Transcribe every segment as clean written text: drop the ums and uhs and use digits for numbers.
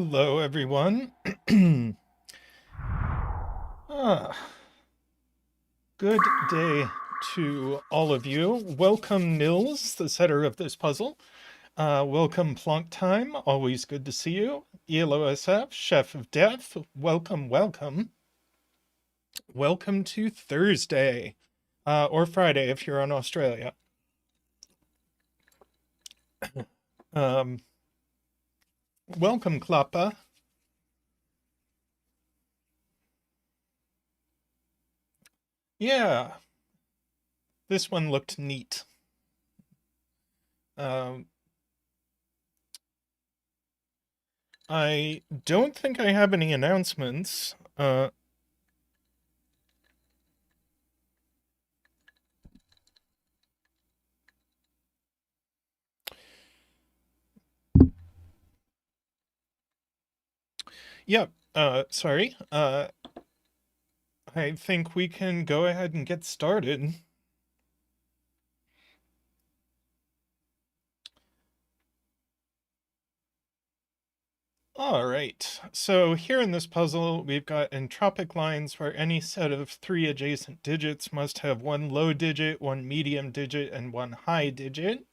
Hello, everyone. ah, Good day to all of you. Welcome, Nils, the setter of this puzzle. Welcome, Plonk Time. Always good to see you. ELOSF, Chef of Death. Welcome, welcome. Welcome to Thursday, or Friday if you're in Australia. Um, Welcome, Klappa. Yeah, this one looked neat. Um, I don't think I have any announcements. Yep. Sorry. I think we can go ahead and get started. All right. So here in this puzzle, we've got entropic lines where any set of three adjacent digits must have one low digit, one medium digit, and one high digit.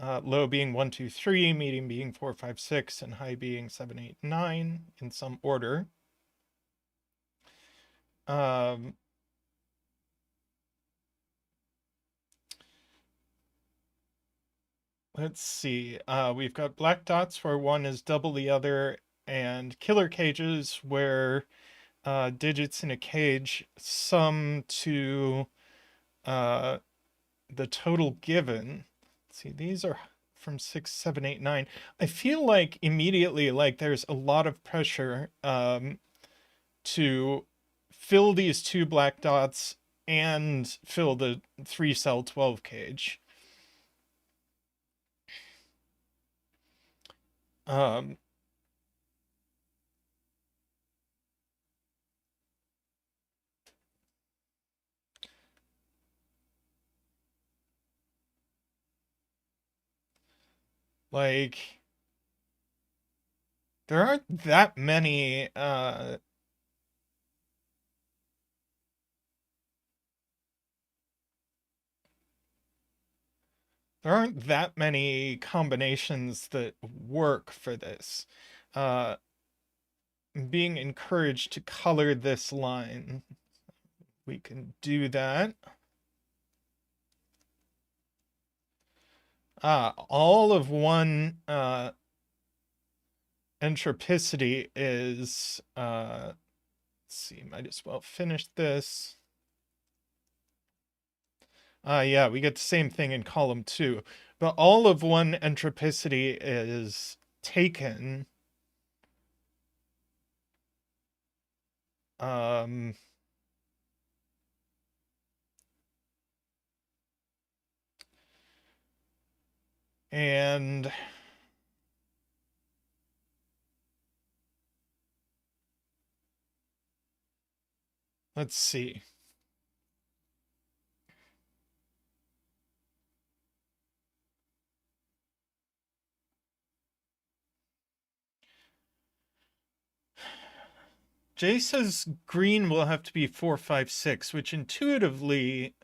Low being 1, 2, 3, medium being 4, 5, 6, and high being 7, 8, 9 in some order. Um, Let's see. We've got black dots where one is double the other, and killer cages where digits in a cage sum to the total given. Let's see, these are from 6, 7, 8, 9. I feel like immediately like there's a lot of pressure to fill these two black dots and fill the 3-cell 12 cage. Um, like there aren't that many there aren't that many combinations that work for this. Uh, Being encouraged to color this line. We can do that. All of one entropicity is, let's see, might as well finish this. Yeah, we get the same thing in column 2. But all of one entropicity is taken. Um, and let's see. Jay says green will have to be 4, 5, 6, which intuitively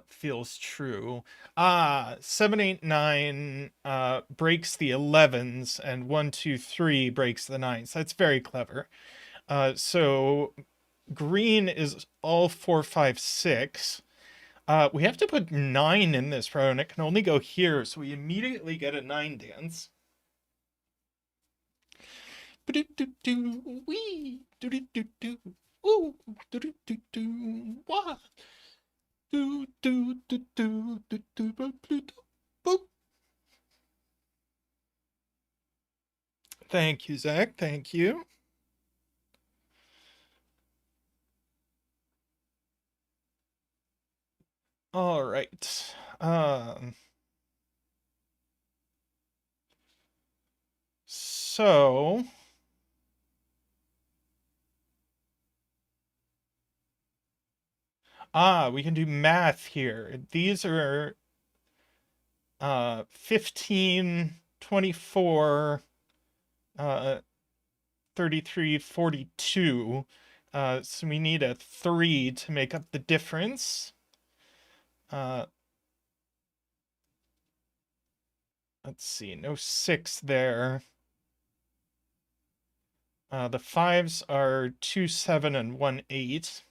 feels true. 7, 8, 9 breaks the 11s, and 1, 2, 3 breaks the 9s. That's very clever. So green is all 4, 5, 6. We have to put 9 in this row, and it can only go here, so we immediately get a 9 dance. Wee, ooh, wah. Thank you, Zach. Thank you. All right. So we can do math here. These are 15, 24, uh, 33, 42. So we need a 3 to make up the difference. Uh, let's see, no 6 there. The 5s are 2, 7, and 1, 8.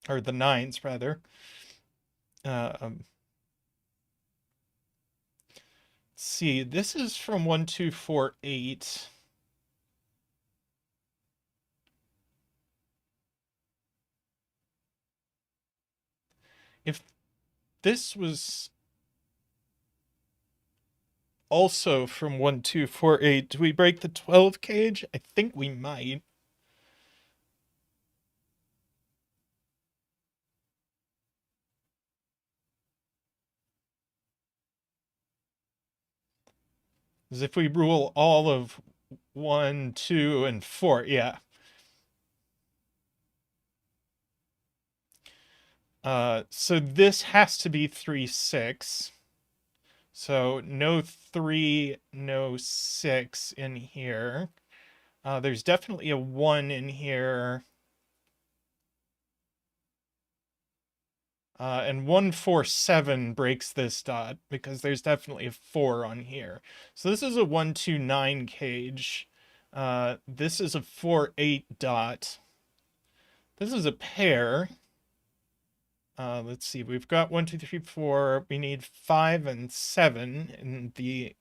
Or the 9s, rather. Let's see, this is from 1, 2, 4, 8. If this was also from 1, 2, 4, 8, do we break the 12 cage? I think we might. Because if we rule all of 1, 2, and 4, yeah. So this has to be 3, 6. So no 3, no 6 in here. There's definitely a 1 in here. And 1, 4, 7 breaks this dot because there's definitely a 4 on here. So this is a 1, 2, 9 cage. This is a 4, 8 dot. This is a pair. Let's see, we've got 1, 2, 3, 4. We need 5 and 7 in the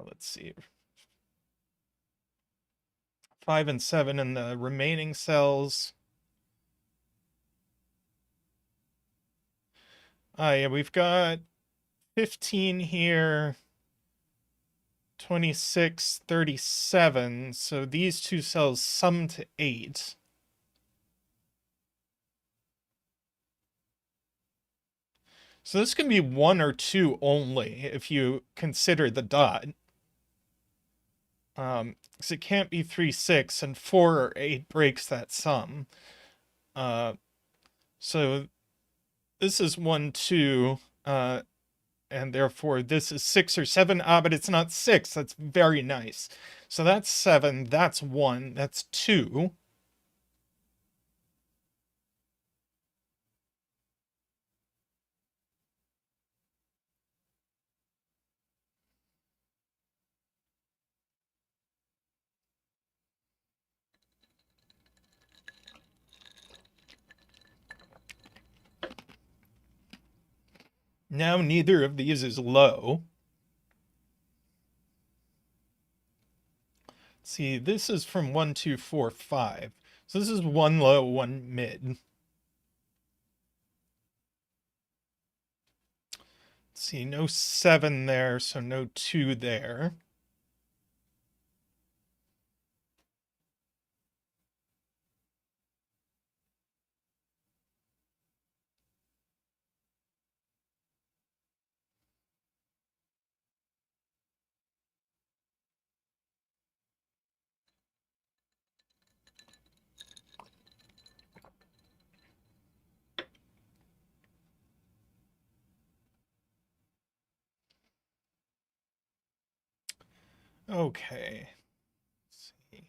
let's see, 5 and 7 in the remaining cells. Yeah, we've got 15 here, 26, 37. So these two cells sum to 8. So this can be 1 or 2 only if you consider the dot. Because it can't be 3, 6, and 4 or 8 breaks that sum. So this is 1, 2, and therefore this is 6 or 7. But it's not 6. That's very nice. So that's 7, that's 1, that's 2. Now neither of these is low. See, this is from 1, 2, 4, 5. So this is 1 low, 1 mid. See, no 7 there, so no 2 there. Okay. Let's see.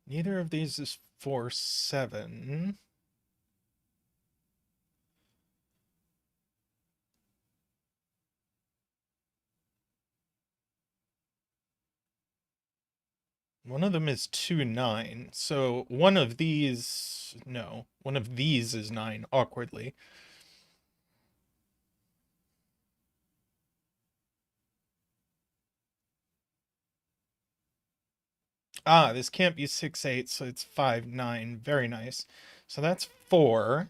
Neither of these is 4, 7. One of them is 2, 9. So one of these, no, one of these is 9, awkwardly. This can't be 6, 8, so it's 5, 9. Very nice. So that's 4.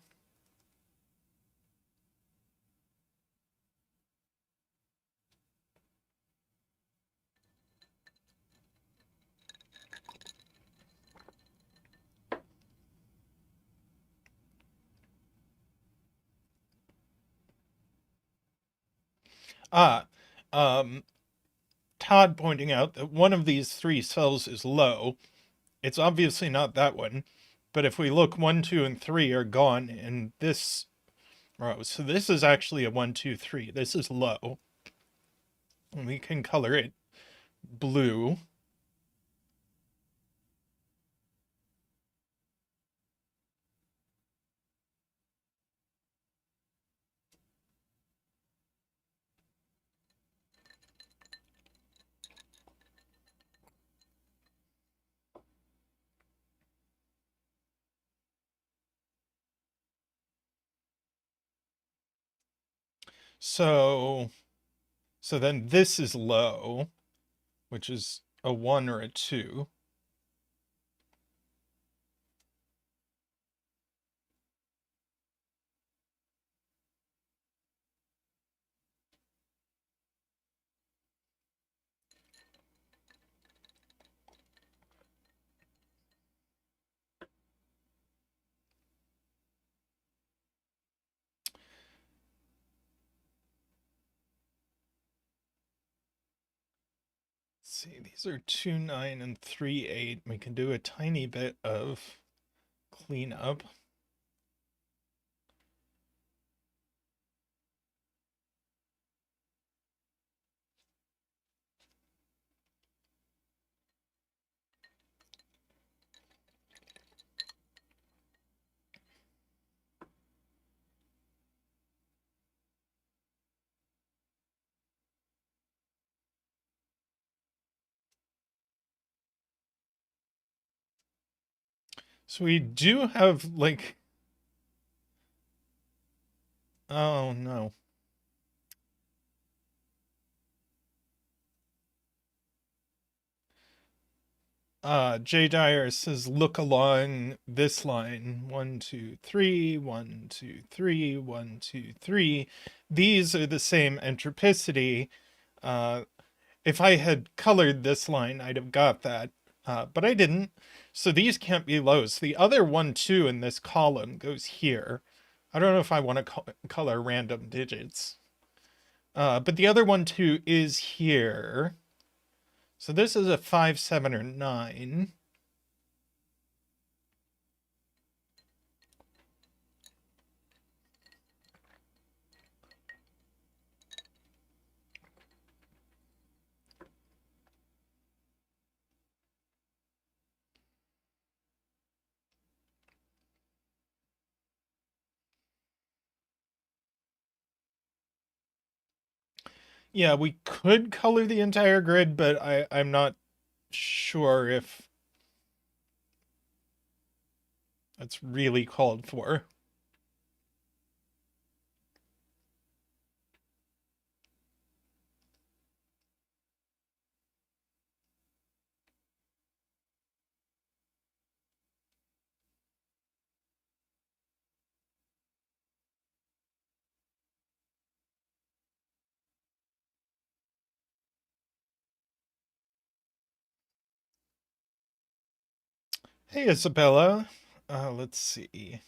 Ah, um, Todd pointing out that one of these three cells is low. It's obviously not that one, but if we look, 1, 2, and 3 are gone in this row. So this is actually a 1, 2, 3. This is low. And we can color it blue. So then this is low, which is a 1 or a 2. See, these are 2, 9, and 3, 8. We can do a tiny bit of cleanup. So we do have, like, oh no. Jay Dyer says, look along this line. 1, 2, 3, 1, 2, 3, 1, 2, 3. These are the same entropicity. If I had colored this line, I'd have got that. But I didn't. So these can't be lows. The other 1, 2 in this column goes here. I don't know if I want to color random digits. But the other 1, 2 is here. So this is a 5, 7, or 9. Yeah, we could color the entire grid, but I'm not sure if that's really called for. Hey, Isabella. Let's see.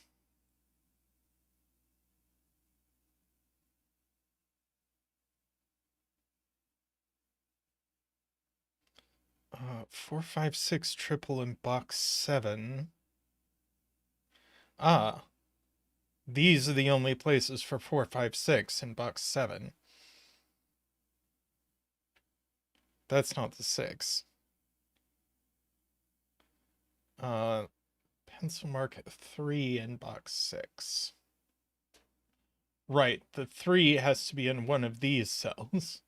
4, 5, 6 triple in box 7. Ah, these are the only places for 4, 5, 6 in box 7. That's not the 6. Pencil mark 3 in box 6. Right, the 3 has to be in one of these cells.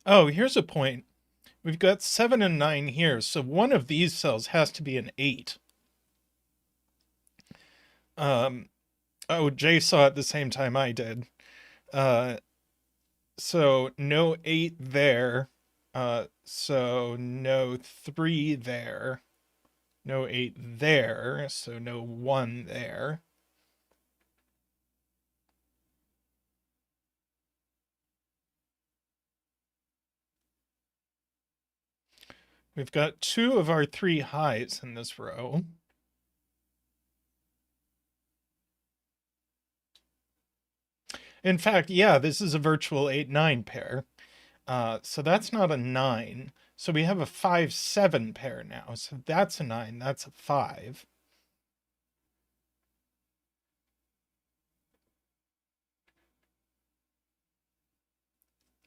Oh, here's a point. We've got 7 and 9 here, so one of these cells has to be an 8. Oh, Jay saw it the same time I did. So no 8 there. So no 3 there. No 8 there, so no 1 there. We've got 2 of our 3 highs in this row. In fact, yeah, this is a virtual 8-9 pair. So that's not a 9. So we have a 5-7 pair now. So that's a 9, that's a 5.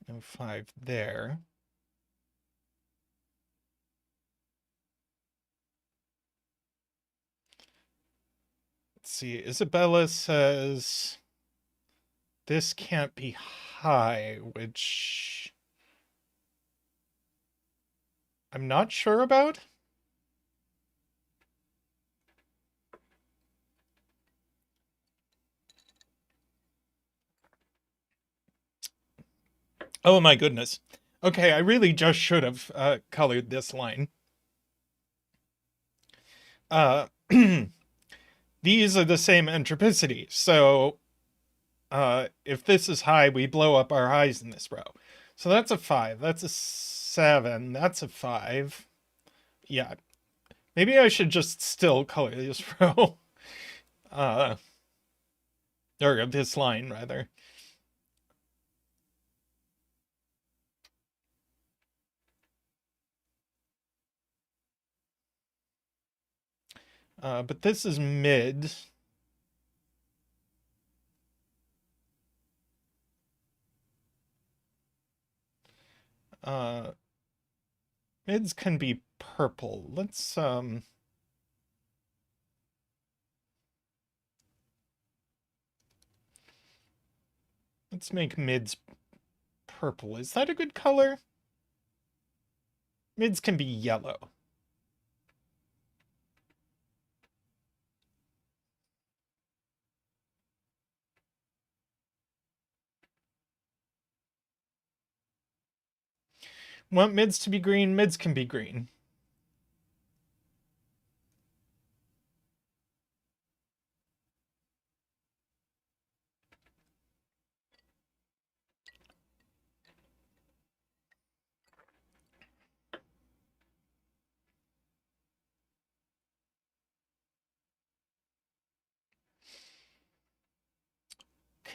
No 5 there. Let's see, Isabella says this can't be high, which I'm not sure about. Oh my goodness. Okay, I really just should have colored this line. These are the same entropicity, so if this is high, we blow up our highs in this row. So that's a 5, that's a 7, that's a 5. Yeah, maybe I should just still color this row. Or this line, rather. But this is mid. Mids can be purple. Let's make mids purple. Is that a good color? Mids can be yellow. Want mids to be green? Mids can be green.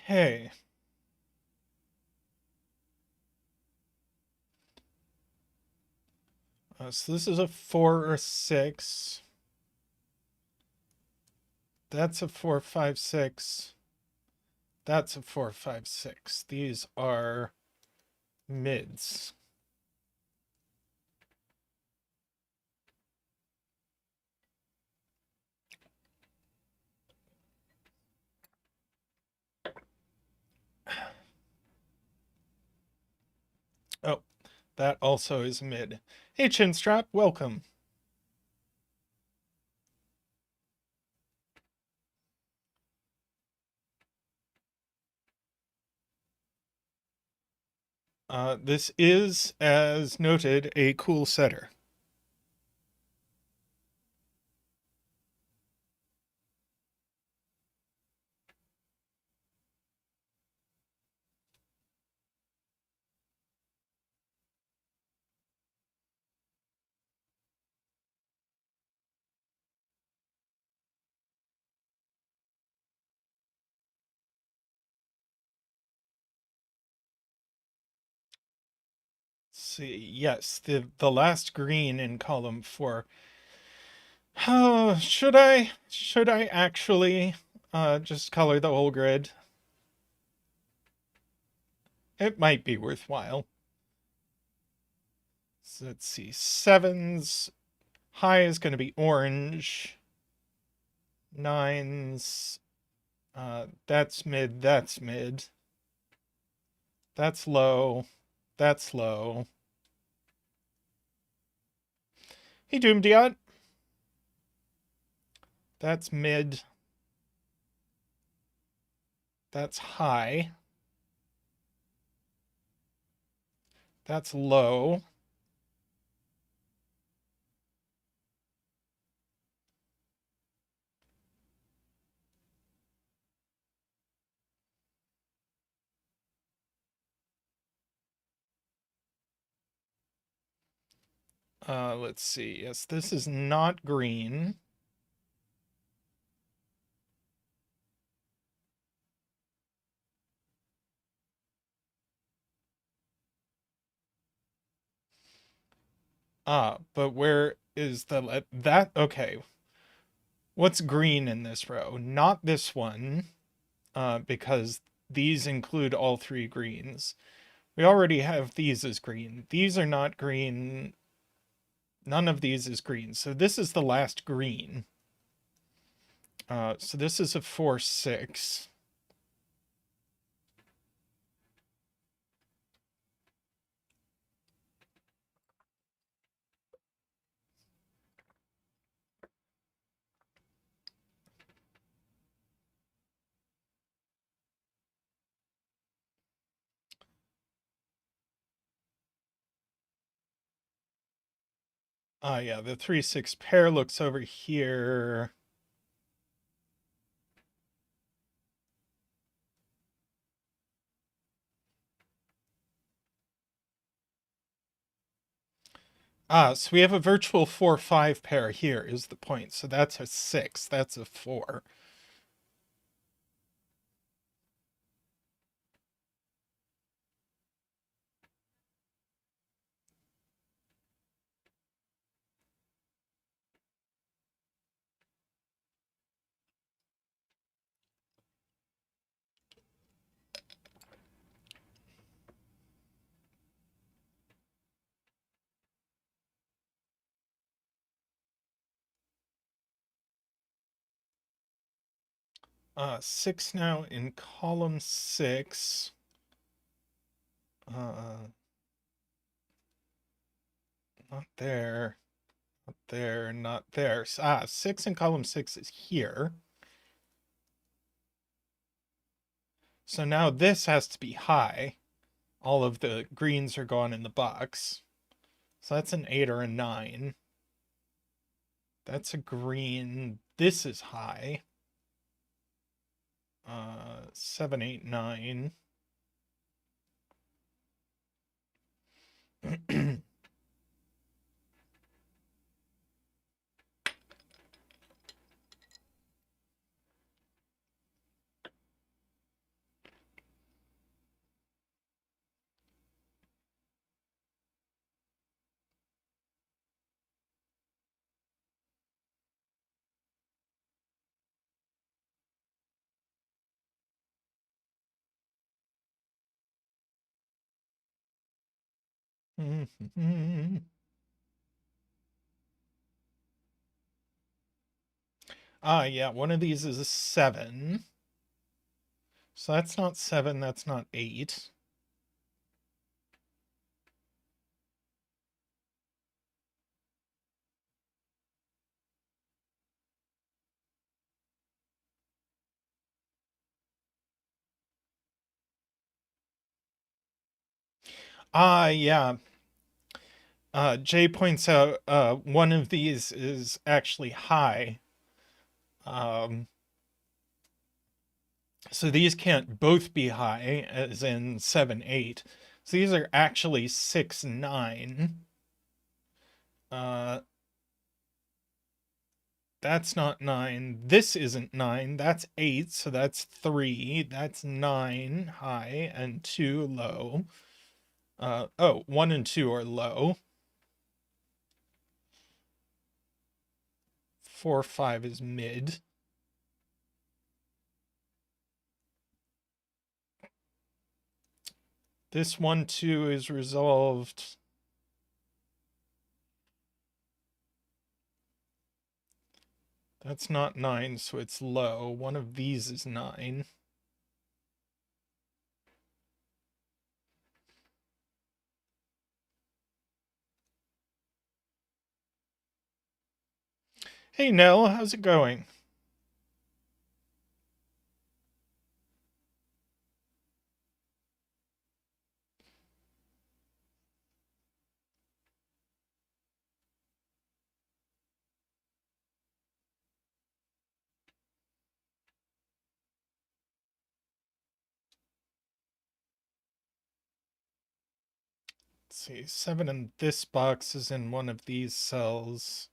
Okay. So this is a 4 or 6. That's a 4, 5, 6. That's a 4, 5, 6. These are mids. Oh, that also is mid. Hey, Chinstrap, welcome. This is, as noted, a cool setter. See, yes, the last green in column 4. Oh, should I actually just color the whole grid? It might be worthwhile. So let's see. 7's high is going to be orange. 9's that's mid, that's mid. That's low. That's low. Hey, Doomdiot. That's mid. That's high. That's low. Let's see. Yes, this is not green. But where is that? Okay. What's green in this row? Not this one, because these include all three greens. We already have these as green. These are not green. None of these is green. So this is the last green. So this is a 4-6. Yeah, the 3-6 pair looks over here. So we have a virtual 4-5 pair here is the point. So that's a 6. That's a 4. Six now in column 6. Not there. Not there. Not there. 6 in column 6 is here. So now this has to be high. All of the greens are gone in the box. So that's an 8 or a 9. That's a green. This is high. 7, 8, 9. Yeah, one of these is a 7. So that's not 7, that's not 8. Yeah. Jay points out one of these is actually high. So these can't both be high, as in 7, 8. So these are actually 6, 9. Uh, that's not 9. This isn't 9. That's 8. So that's 3. That's 9 high and 2 low. 1 and 2 are low. 4, 5 is mid. This 1, 2 is resolved. That's not 9, so it's low. One of these is 9. Hey, Nell, how's it going? Let's see, 7 in this box is in one of these cells.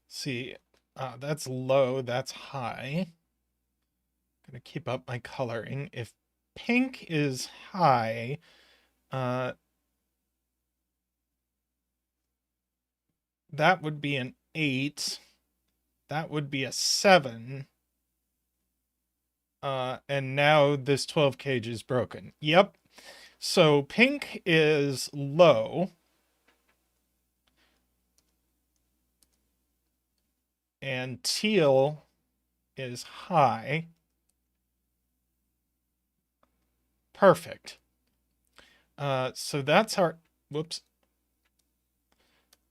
See, that's low, that's high. Gonna keep up my coloring. If pink is high, that would be an 8. That would be a 7. And now this 12 cage is broken. Yep. So pink is low. And teal is high. Perfect. So that's our, whoops.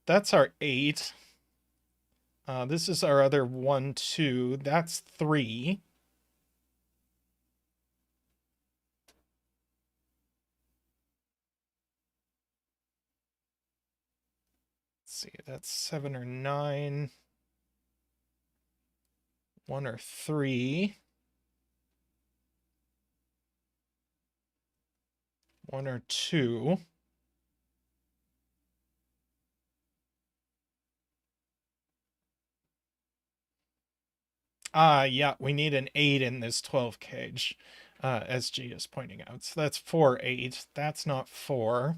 That's our 8. This is our other 1, 2. That's 3. Let's see, that's 7 or 9. 1 or 3. 1 or 2. Yeah, we need an 8 in this 12 cage, as G is pointing out. So that's 4, 8. That's not 4.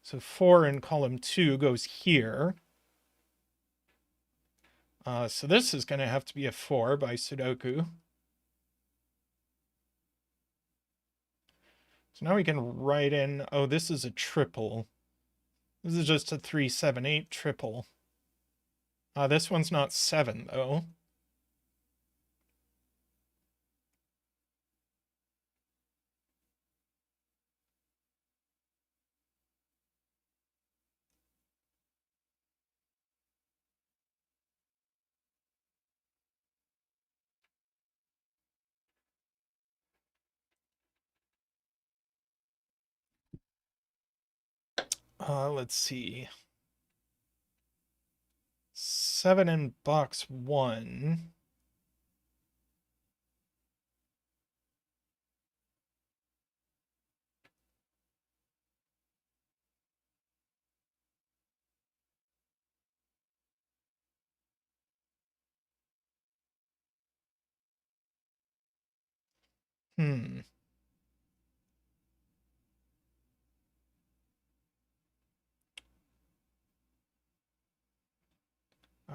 So 4 in column 2 goes here. So this is going to have to be a 4 by sudoku. So now we can write in, oh, this is a triple. This is just a 3, 7, 8 triple. This one's not 7, though. Let's see. 7 in box 1.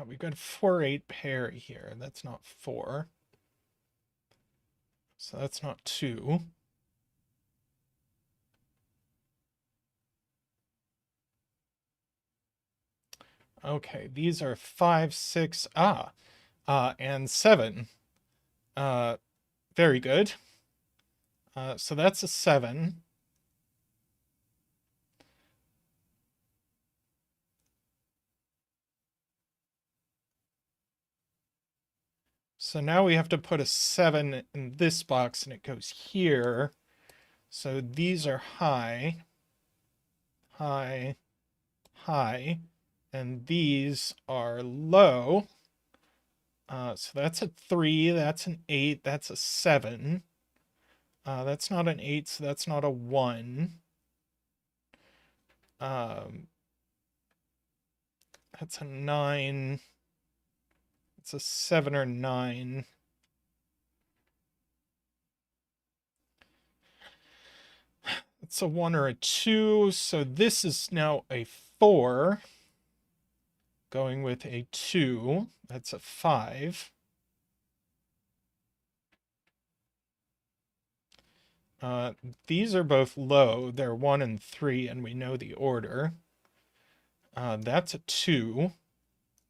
We've got a 4, 8 pair here. That's not 4. So that's not 2. Okay, these are 5, 6, and 7. Very good. So that's a 7. So now we have to put a 7 in this box, and it goes here. So these are high, high, high, and these are low. So that's a 3, that's an 8, that's a 7. That's not an 8, so that's not a 1. That's a 9. It's a 7 or 9. It's a 1 or a 2. So this is now a 4. Going with a 2. That's a 5. These are both low. They're 1 and 3, and we know the order. That's a 2.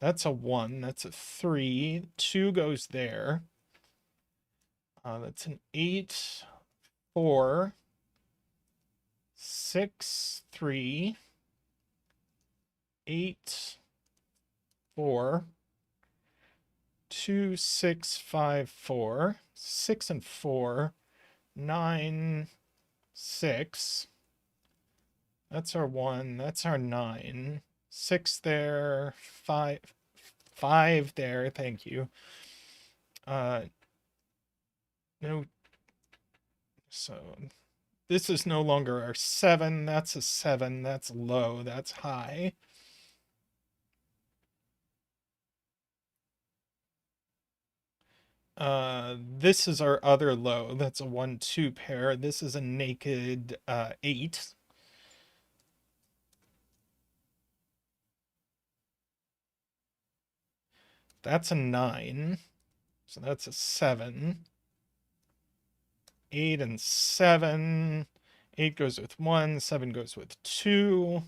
That's a 1. That's a 3. 2 goes there. That's an 8, 4, 6, 3, 8, 4, 2, 6, 5, 4, 6 and 4. 9, 6. That's our 1. That's our 9. 6 there. 5. 5 there. Thank you. No. So this is no longer our 7. That's a 7. That's low. That's high. This is our other low. That's a 1, 2 pair. This is a naked 8. That's a 9. So that's a 7. 8 and 7. 8 goes with 1. 7 goes with 2.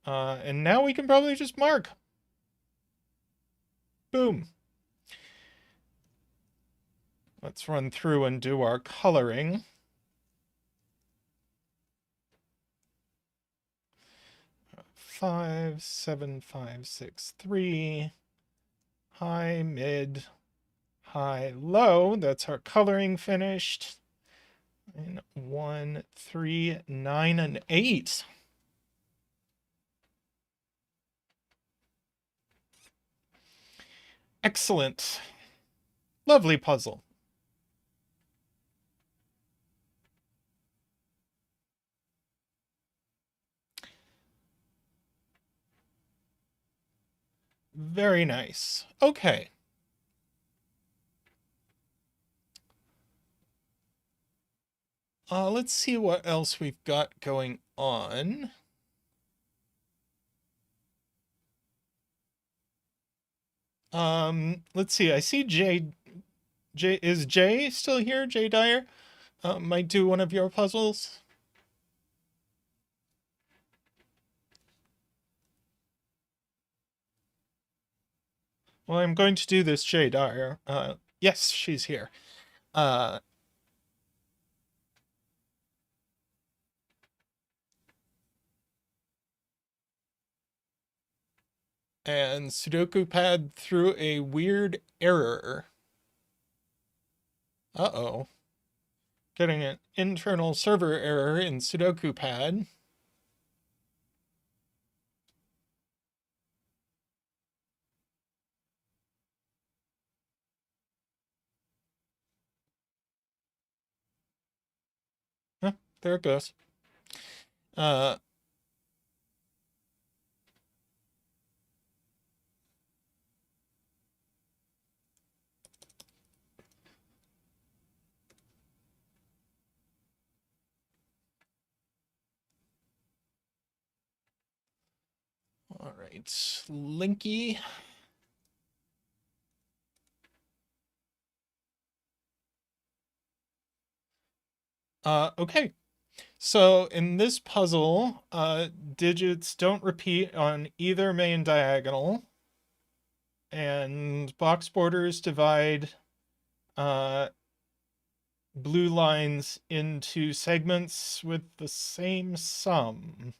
And now we can probably just mark. Boom. Let's run through and do our coloring. Five, 7, 5, 6, 3. High, mid, high, low. That's our coloring finished. And 1, 3, 9, and 8. Excellent. Lovely puzzle. Very nice. Okay. Let's see what else we've got going on. Let's see. I see Jay. Is Jay still here? Jay Dyer might do one of your puzzles. Well, I'm going to do this, Jay Dyer. Yes, she's here. And Sudoku Pad threw a weird error. Uh-oh. Getting an internal server error in Sudoku Pad. Huh, there it goes. All right, Linky. Okay. So in this puzzle, digits don't repeat on either main diagonal, and box borders divide blue lines into segments with the same sum.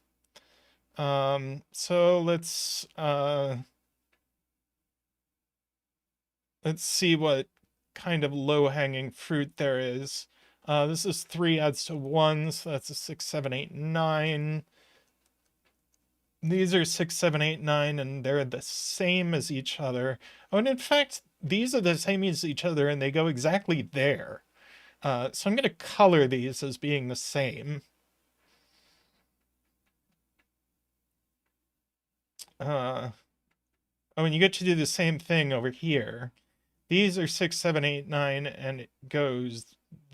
So let's see what kind of low-hanging fruit there is. This is 3 adds to 1, so that's a 6, 7, 8, 9. These are 6, 7, 8, 9, and they're the same as each other. Oh, and in fact, these are the same as each other, and they go exactly there. So I'm going to color these as being the same. Oh, and you get to do the same thing over here. These are 6, 7, 8, 9, and it goes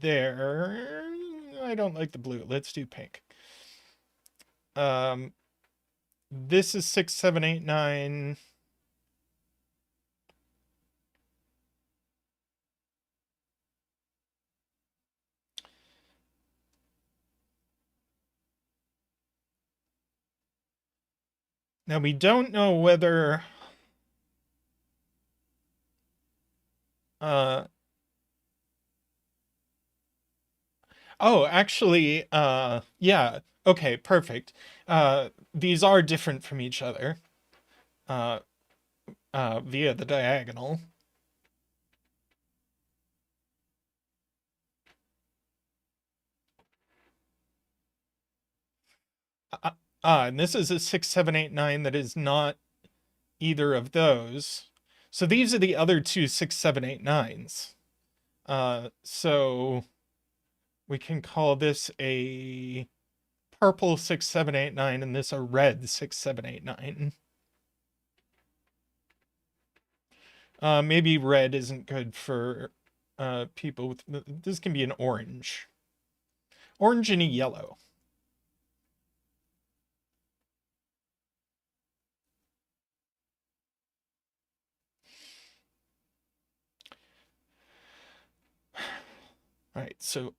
there. I don't like the blue. Let's do pink. This is 6, 7, 8, 9. Now we don't know whether oh, actually, yeah. Okay, perfect. These are different from each other. Via the diagonal. And this is a 6, 7, 8, 9 that is not either of those. So these are the other two 6, 7, 8, 9s. So we can call this a purple 6, 7, 8, 9, and this a red 6, 7, 8, 9. Maybe red isn't good for people with. This can be an orange. Orange and a yellow. All right, so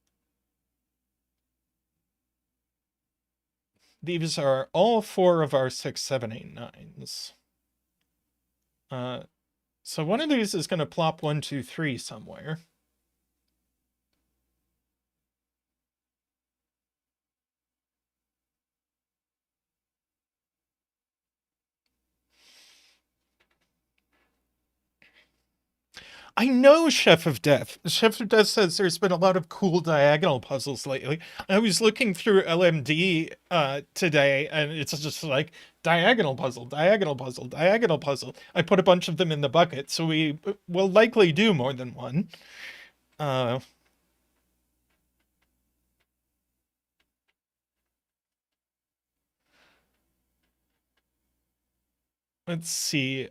these are all four of our 6, 7, 8, 9s. So one of these is going to plop 1, 2, 3 somewhere. I know Chef of Death. Chef of Death says there's been a lot of cool diagonal puzzles lately. I was looking through LMD today, and it's just like diagonal puzzle, diagonal puzzle, diagonal puzzle. I put a bunch of them in the bucket, so we will likely do more than one. Uh, let's see.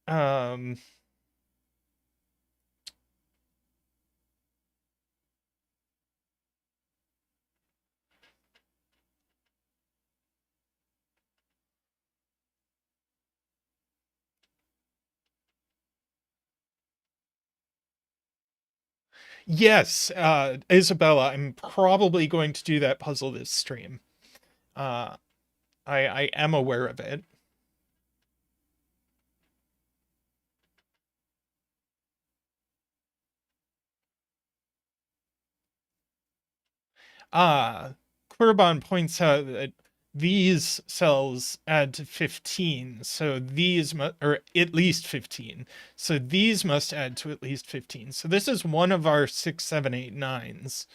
Um, yes, Isabella, I'm probably going to do that puzzle this stream. Uh, I am aware of it. Ah, Quirban points out that these cells add to 15, so these or at least 15. So these must add to at least 15. So this is one of our 6, 7, 8, 9s.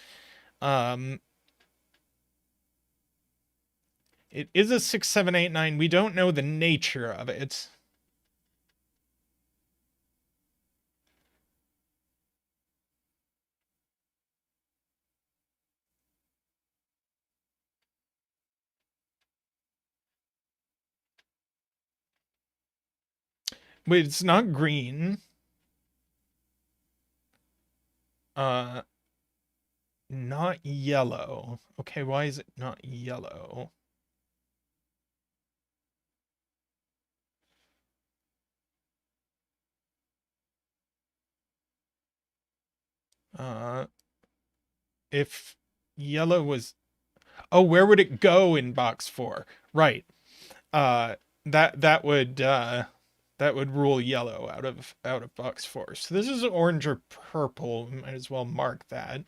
It is a 6, 7, 8, 9. We don't know the nature of it. But it's not green. Uh, not yellow. Okay, why is it not yellow? Uh, if yellow was, oh, where would it go in box 4? Right. Uh, that would rule yellow out of box 4. So this is orange or purple. We might as well mark that.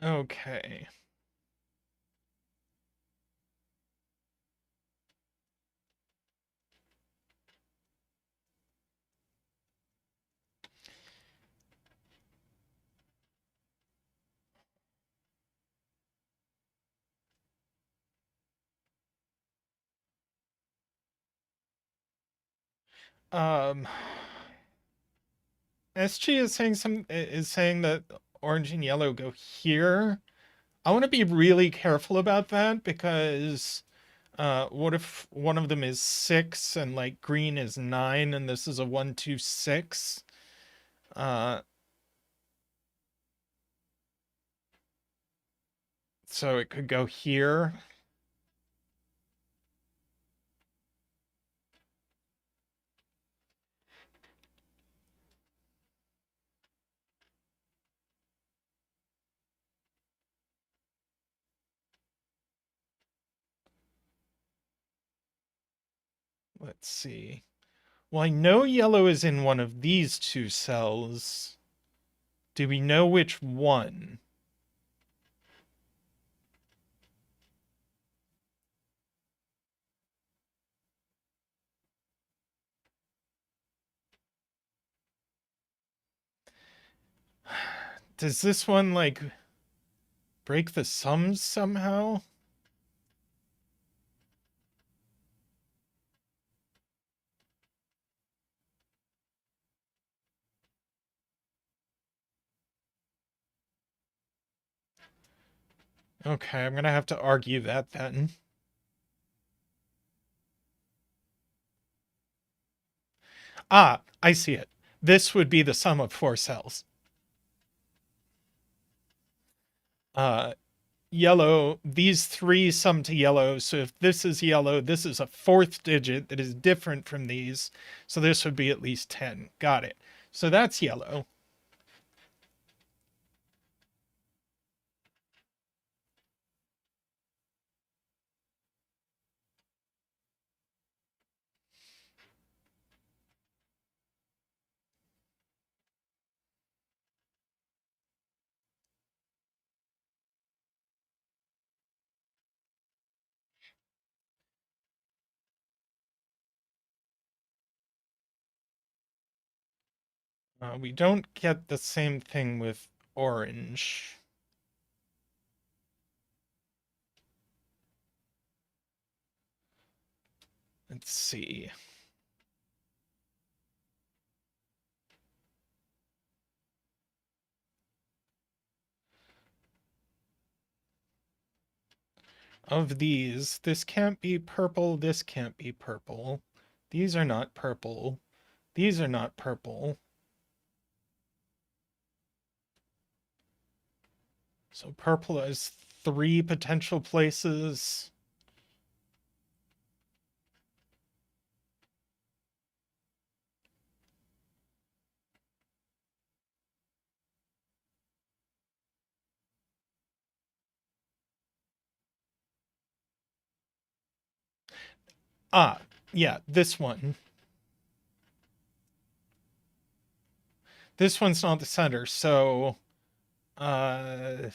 Okay. Um, SG is saying that orange and yellow go here. I want to be really careful about that because what if one of them is 6 and like green is 9 and this is a 1, 2, 6? So it could go here. Let's see. Well, I know yellow is in one of these two cells. Do we know which one? Does this one, like, break the sums somehow? Okay, I'm gonna have to argue that then. Ah, I see it. This would be the sum of 4 cells. Yellow, these 3 sum to yellow, so if this is yellow, this is a 4th digit that is different from these, so this would be at least 10. Got it. So that's yellow. We don't get the same thing with orange. Let's see. Of these, this can't be purple, this can't be purple. These are not purple. These are not purple. So purple has 3 potential places. Ah, yeah, this one. This one's not the center, so uh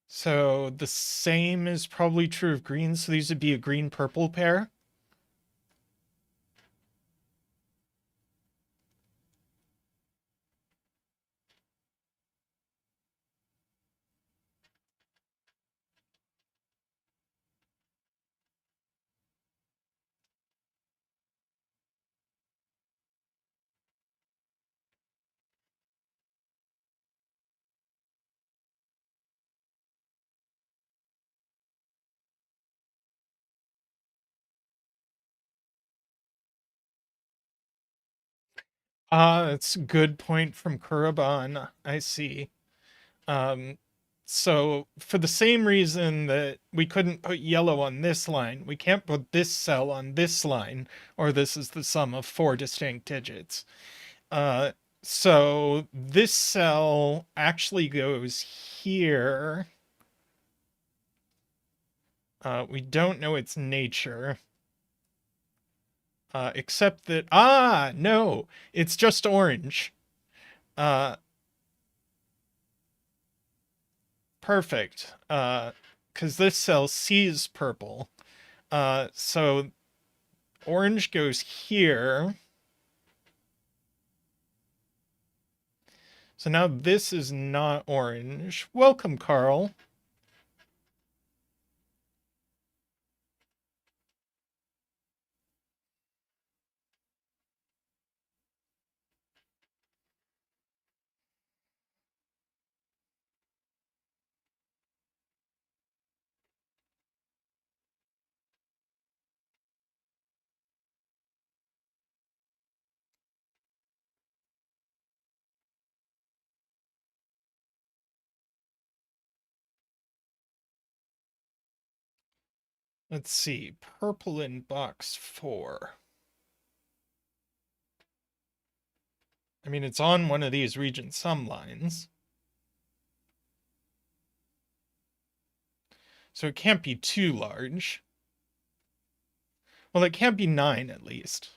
so the same is probably true of green, so these would be a green purple pair. That's a good point from Kuraban. I see. Um, so for the same reason that we couldn't put yellow on this line, we can't put this cell on this line, or this is the sum of 4 distinct digits. Uh, so this cell actually goes here. We don't know its nature. Except that, no, it's just orange. Uh, Perfect. Because this cell sees purple. So orange goes here. So now this is not orange. Welcome, Carl. Let's see. Purple in box 4. I mean, it's on one of these region sum lines. So it can't be too large. Well, it can't be 9 at least.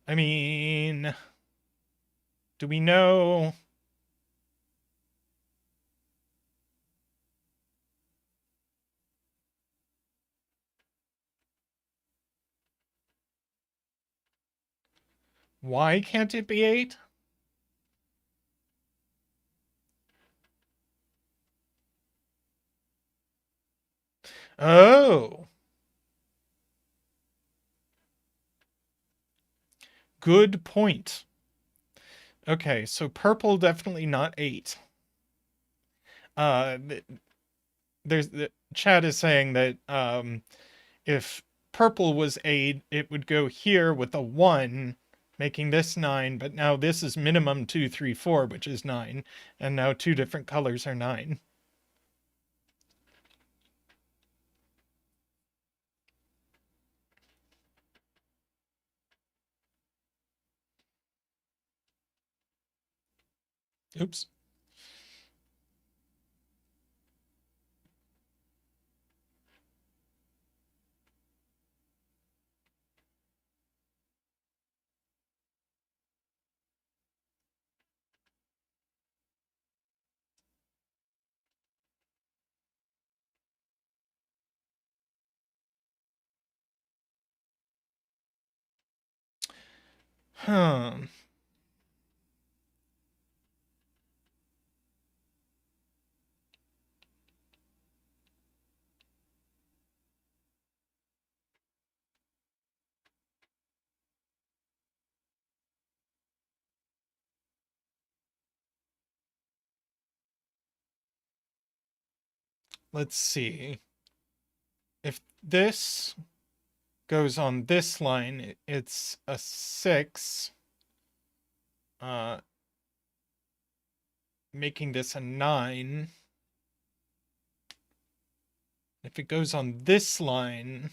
I mean, do we know? Why can't it be 8? Oh, good point. Okay, so purple definitely not 8. Uh, there's the chat is saying that if purple was 8, it would go here with a 1, making this 9, but now this is minimum 2, 3, 4, which is 9, and now two different colors are 9. Oops. Huh. Let's see. If this goes on this line, it's a 6, uh, making this a 9. If it goes on this line,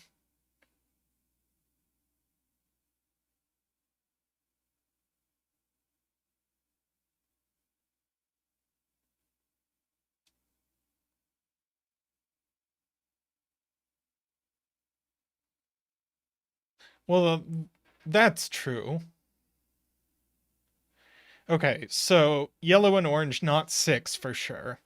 well, that's true. Okay, so yellow and orange, not 6 for sure.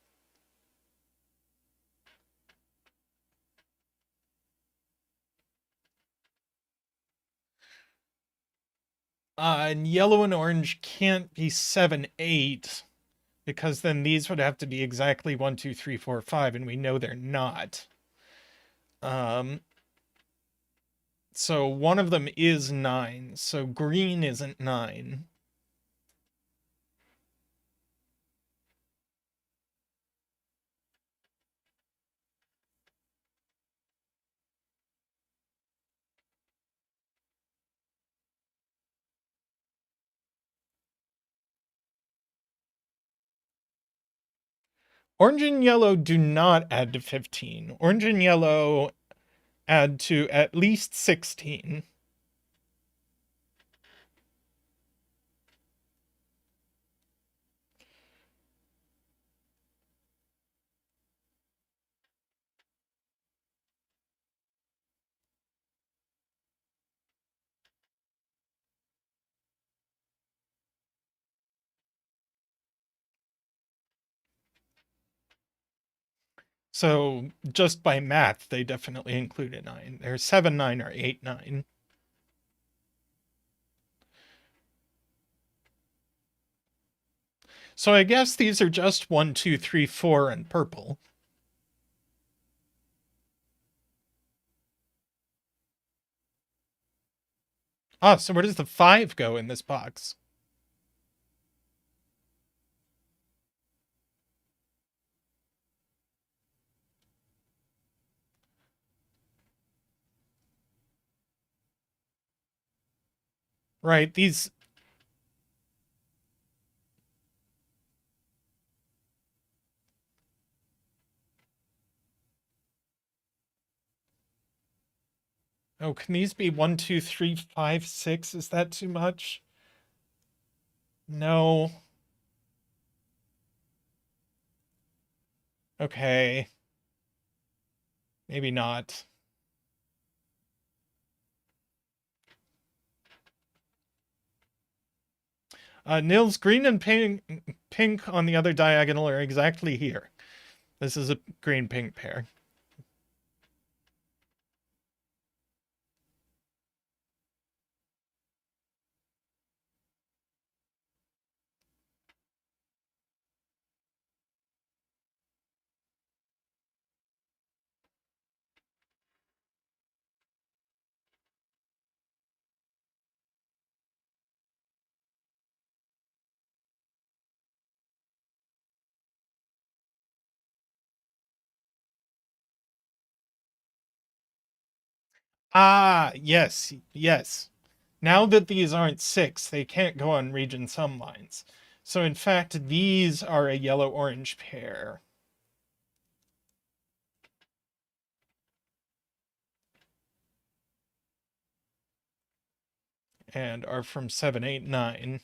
And yellow and orange can't be 7, 8, because then these would have to be exactly 1, 2, 3, 4, 5, and we know they're not. So one of them is 9, so green isn't 9. Orange and yellow do not add to 15. Orange and yellow add to at least 16. So just by math, they definitely include a 9. They're 7, 9, or 8, 9. So I guess these are just 1, 2, 3, 4 and purple. Ah, so where does the 5 go in this box? Right, these Oh, can these be 1, 2, 3, 5, 6? Is that too much? No. Okay. Maybe not. Nils, green and pink on the other diagonal are exactly here. This is a green-pink pair. Ah, yes, yes. Now that these aren't 6, they can't go on region sum lines. So in fact, these are a yellow-orange pair. And are from 7, 8, 9.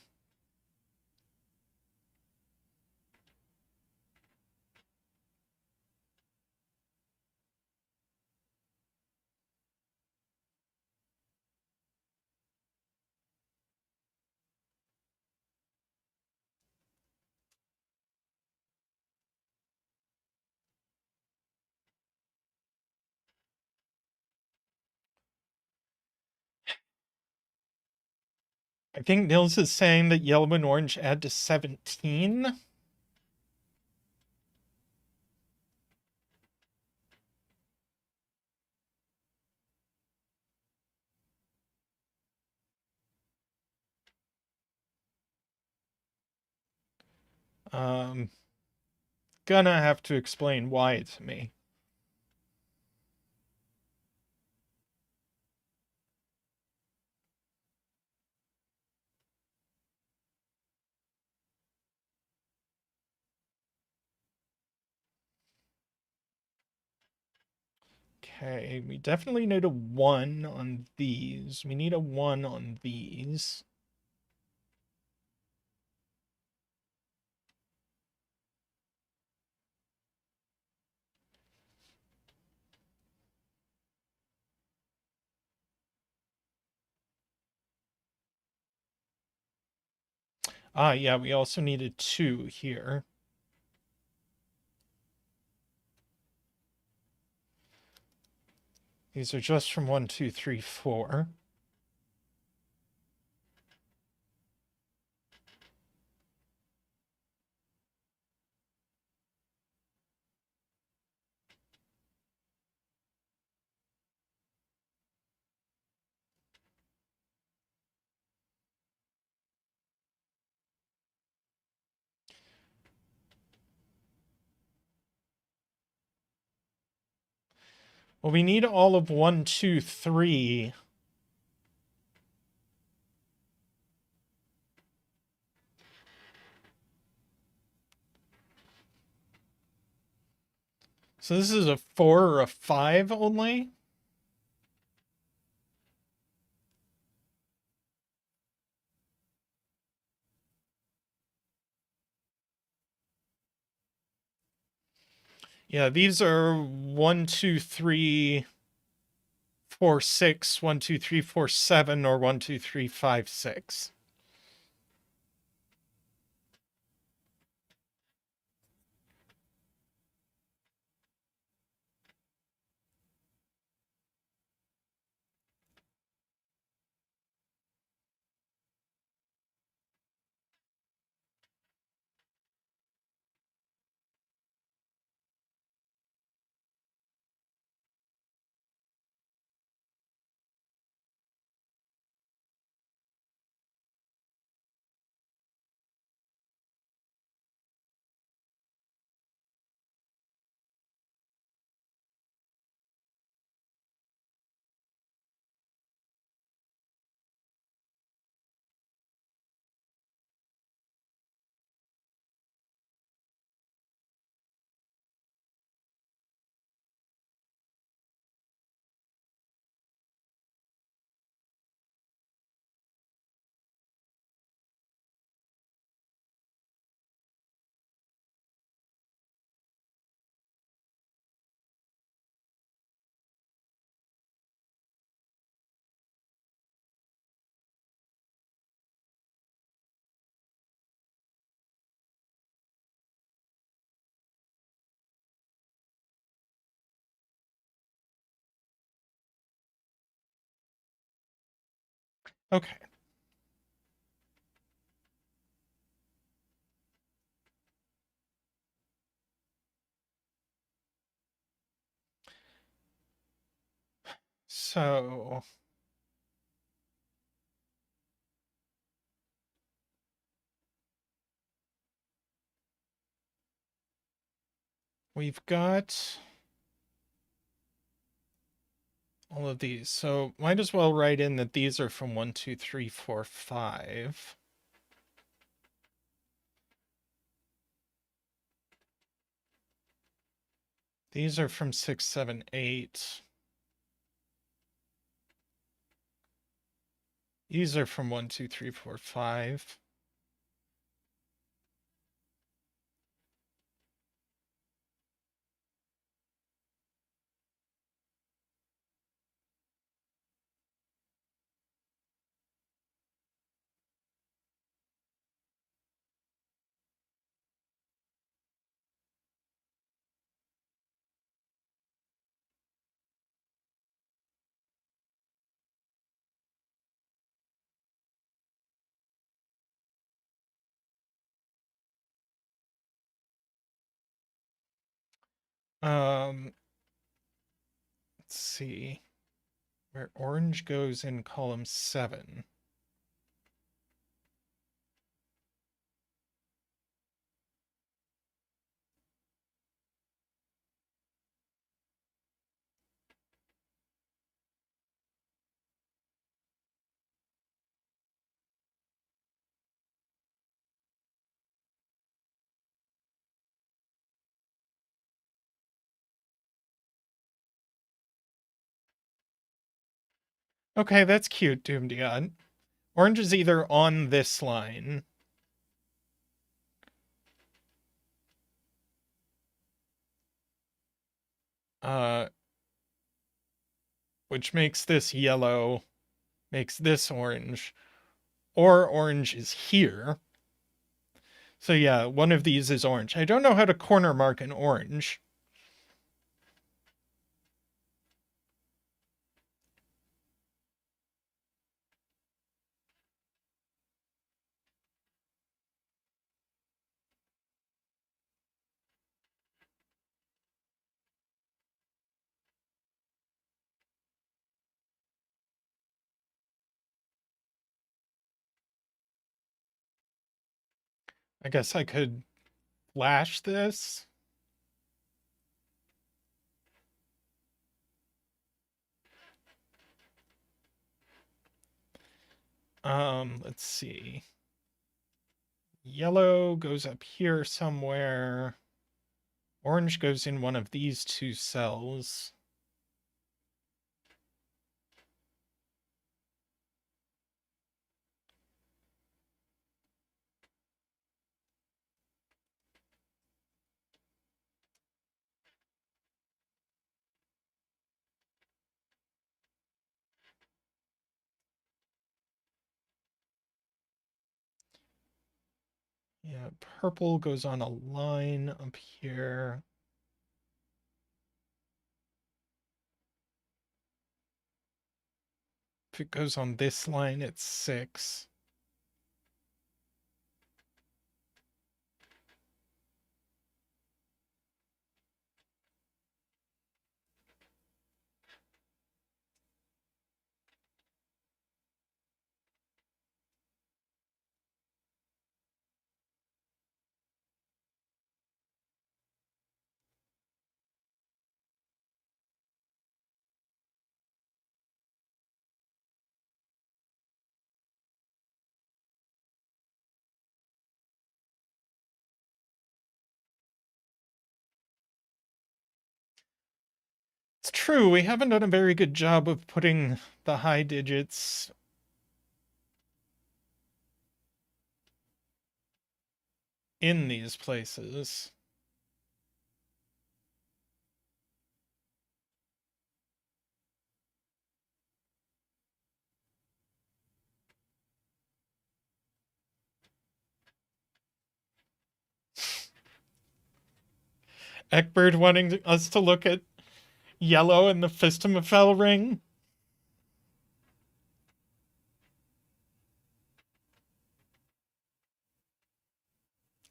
I think Nils is saying that yellow and orange add to 17. Gonna have to explain why to me. Okay, we definitely need a 1 on these. We need a 1 on these. Ah, yeah, we also need a 2 here. These are just from 1, 2, 3, 4. Well, we need all of 1, 2, 3. So this is a 4 or a 5 only? Yeah, these are 1, 2, 3, 4, 6, 1, 2, 3, 4, 7, or 1, 2, 3, 5, 6. Okay. So we've got all of these. So might as well write in that these are from 1, 2, 3, 4, 5. These are from 6, 7, 8. These are from 1, 2, 3, 4, 5. Let's see where orange goes in column 7. Okay, that's cute, Doomdion. Orange is either on this line. Which makes this yellow, makes this orange, or orange is here. So yeah, one of these is orange. I don't know how to corner mark an orange. I guess I could flash this. Let's see. Yellow goes up here somewhere. Orange goes in one of these two cells. Yeah, purple goes on a line up here. If it goes on this line, it's 6. It's true, we haven't done a very good job of putting the high digits in these places. Eckbird wanting us to look at yellow in the Fistamafel ring.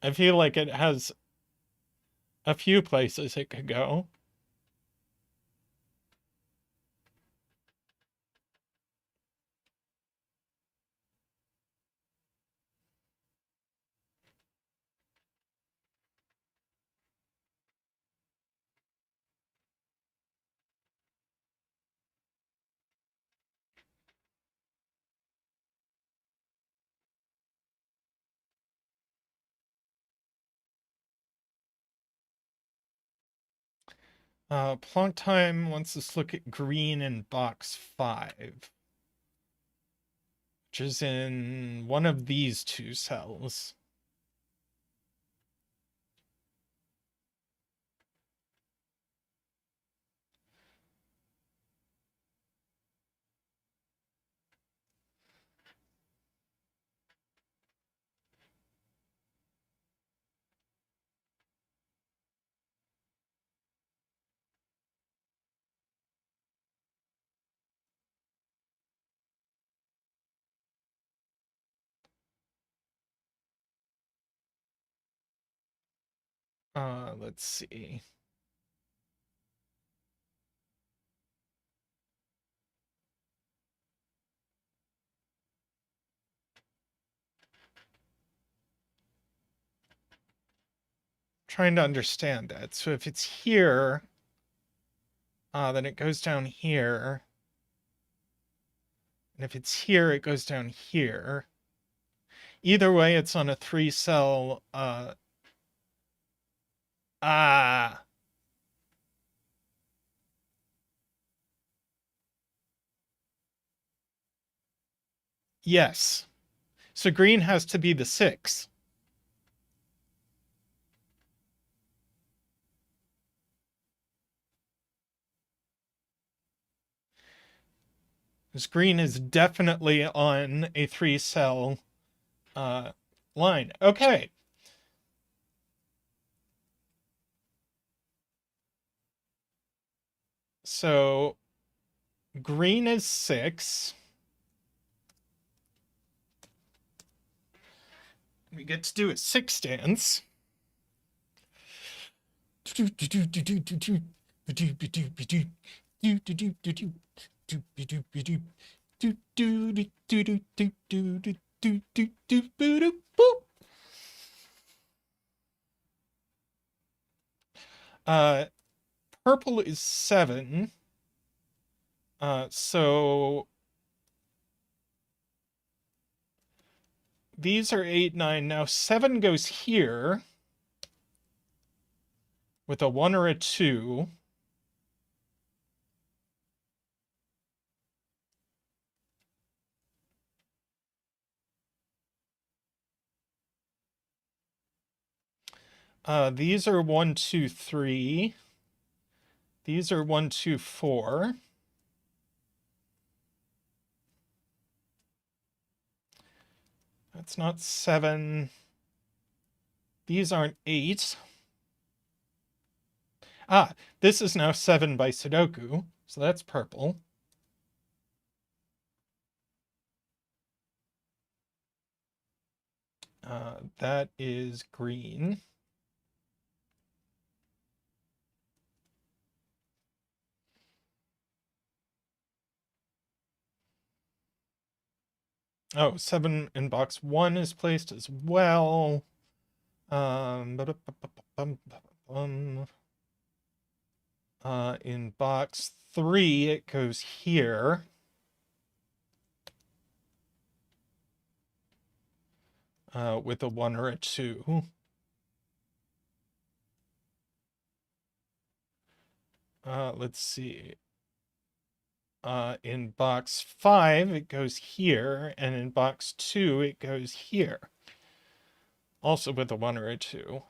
I feel like it has a few places it could go. Plonk time wants us to look at green in box 5, which is in one of these two cells. Let's see. Trying to understand that. So if it's here, then it goes down here. And if it's here, it goes down here. Either way, it's on a 3-cell, yes. So green has to be the 6. This green is definitely on a 3-cell line. Okay. So green is 6. We get to do a 6 dance. Purple is 7. So these are 8, 9. Now 7 goes here with a 1 or a 2. These are 1, 2, 3. These are 1, 2, 4. That's not 7. These aren't 8. This is now 7 by Sudoku, so that's purple. That is green. Oh, 7 in box 1 is placed as well. In box 3, it goes here. With a 1 or a 2. Let's see. In box 5, it goes here, and in box 2, it goes here. Also with a 1 or a 2.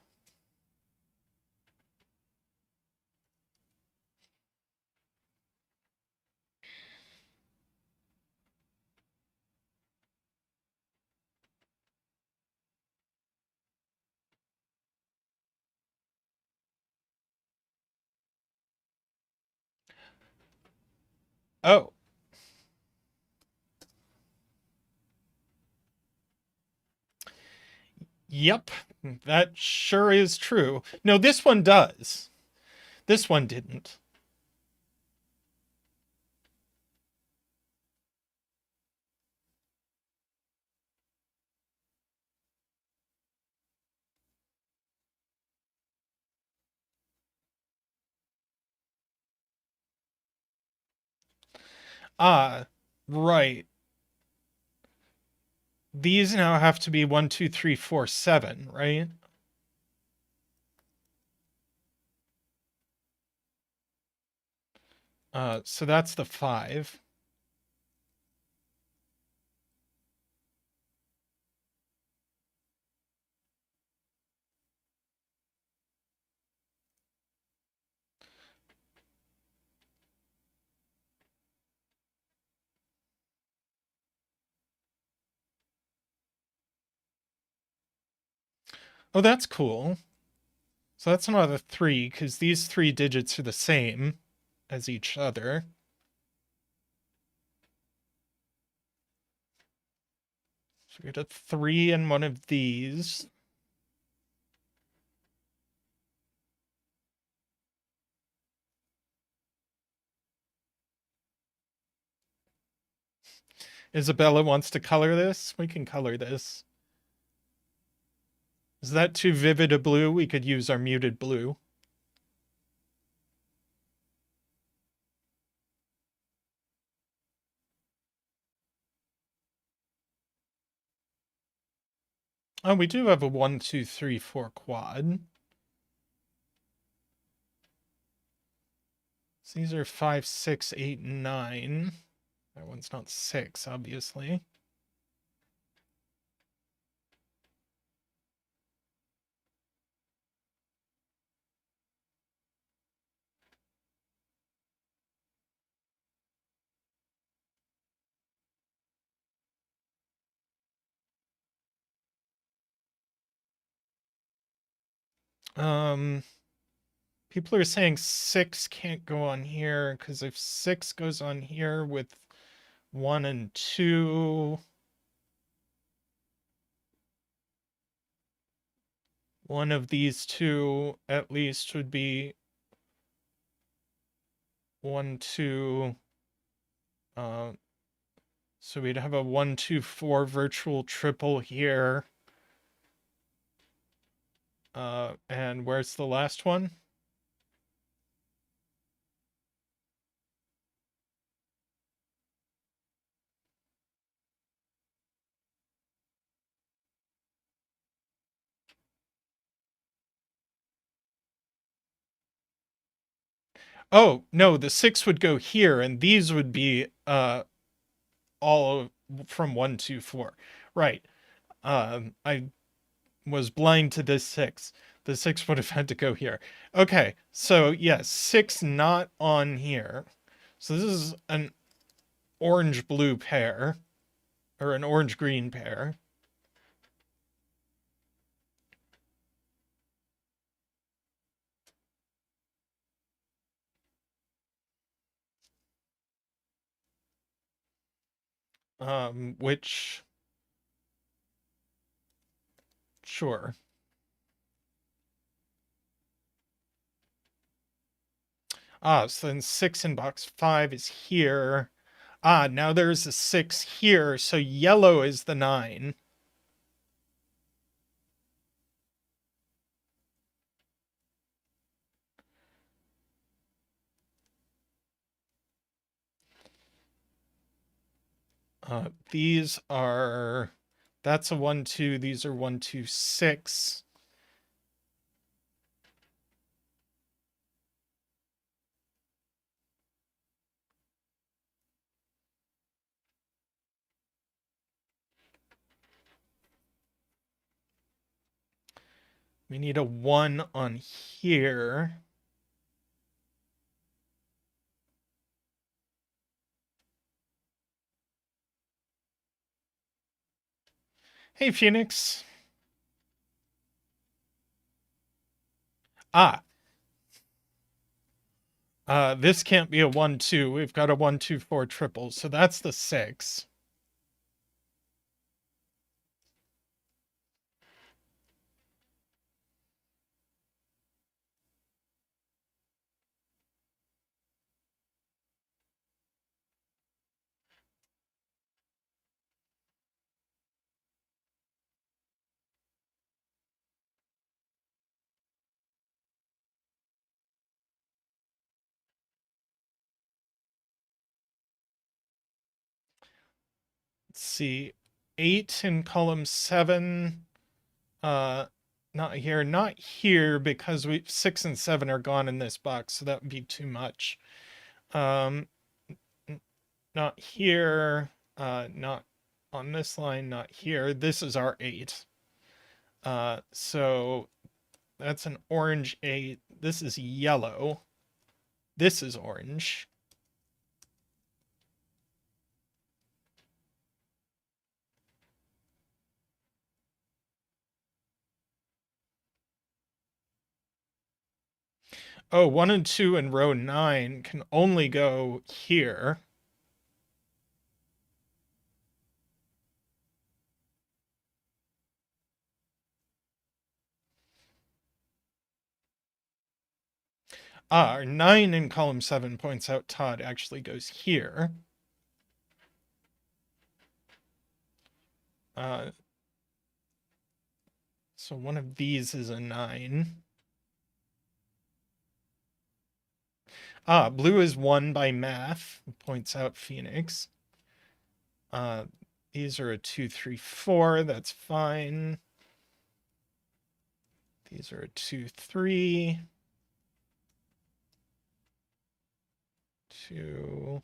Oh. Yep, that sure is true. No, this one does. This one didn't. Ah, right. These now have to be 1, 2, 3, 4, 7, right? So that's the 5. Oh, that's cool. So that's another 3, because these 3 digits are the same as each other. So we get a 3 in one of these. Isabella wants to color this. We can color this. Is that too vivid a blue? We could use our muted blue. Oh, we do have a 1, 2, 3, 4 quad. So these are 5, 6, 8, 9. That one's not 6, obviously. People are saying 6 can't go on here, because if 6 goes on here with 1 and 2, one of these two at least would be 1, 2. So we'd have a 1, 2, 4 virtual triple here. And where's the last one? Oh, no, the 6 would go here, and these would be all from 1, 2, 4. Right. I was blind to this 6. The 6 would have had to go here. Okay, so yes, 6 not on here. So this is an orange-blue pair, or an orange-green pair. Which, sure. So then 6 in box 5 is here. Now there's a 6 here, so yellow is the 9. These are, that's a 1, 2, these are 1, 2, 6. We need a 1 on here. Hey, Phoenix. This can't be a 1, 2. We've got a 1, 2, 4 triple, so that's the 6. let's see, 8 in column 7. Not here, not here, because 6 and 7 are gone in this box, so that would be too much. Not here, not on this line, not here. This is our 8. So that's an orange 8. This is yellow. This is orange. Oh, 1 and 2 in row 9 can only go here. Ah, 9 in column 7 points out Todd actually goes here. So one of these is a 9. Ah, blue is 1 by math, points out Phoenix. These are a 2, 3, 4. That's fine. These are a 2, 3. 2.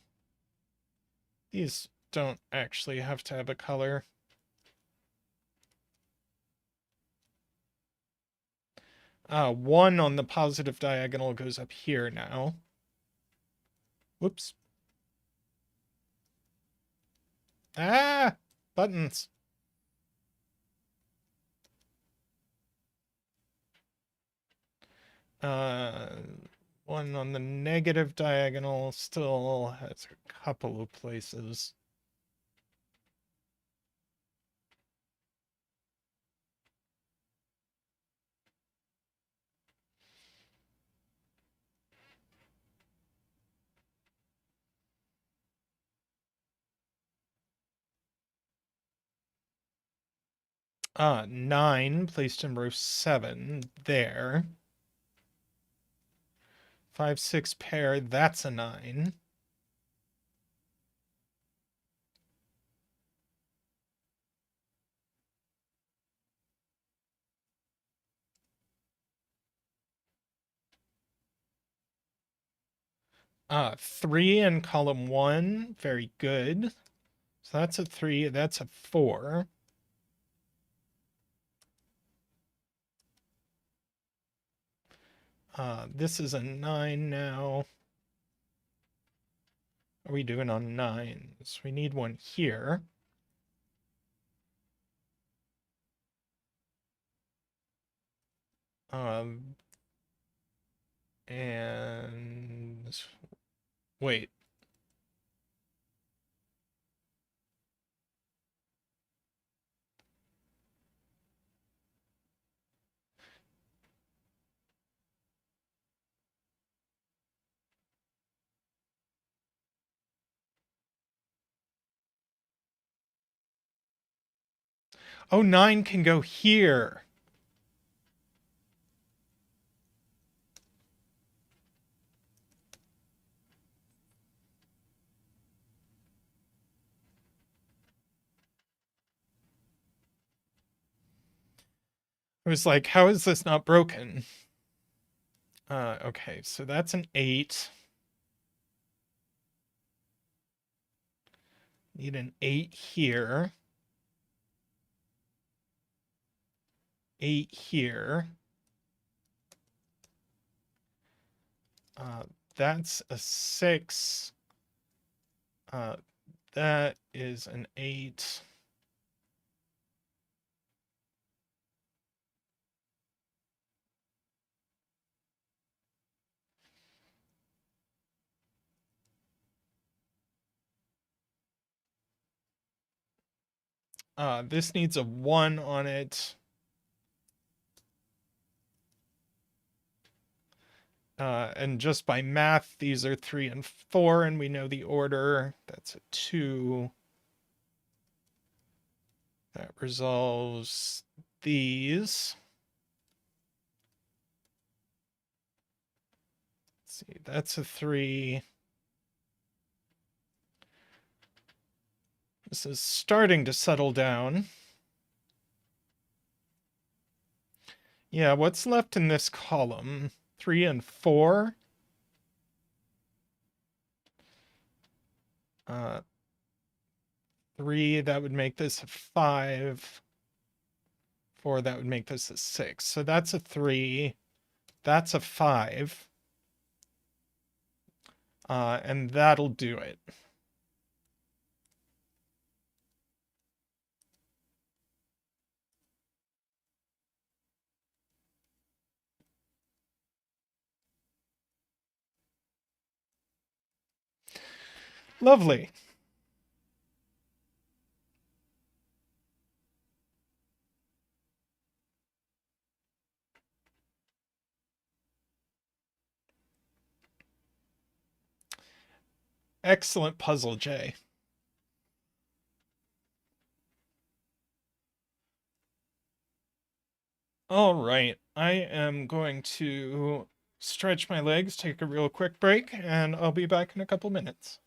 These don't actually have to have a color. One on the positive diagonal goes up here now. Whoops. Ah! Buttons. One on the negative diagonal still has a couple of places. Ah, 9 placed in row 7 there. 5, 6 pair, that's a 9. Ah, 3 in column 1, very good. So that's a 3, that's a 4. This is a 9 now. What are we doing on 9s? We need one here. And wait. Oh, 9 can go here. I was like, how is this not broken? Okay, so that's an 8. Need an 8 here. 8 here. That's a 6. That is an 8. This needs a 1 on it. And just by math, these are 3 and 4, and we know the order. That's a 2. That resolves these. Let's see, that's a 3. This is starting to settle down. Yeah, what's left in this column? 3 and 4. 3, that would make this a 5. 4, that would make this a 6. So that's a 3. That's a 5. And that'll do it. Lovely. Excellent puzzle, Jay. All right, I am going to stretch my legs, take a real quick break, and I'll be back in a couple minutes.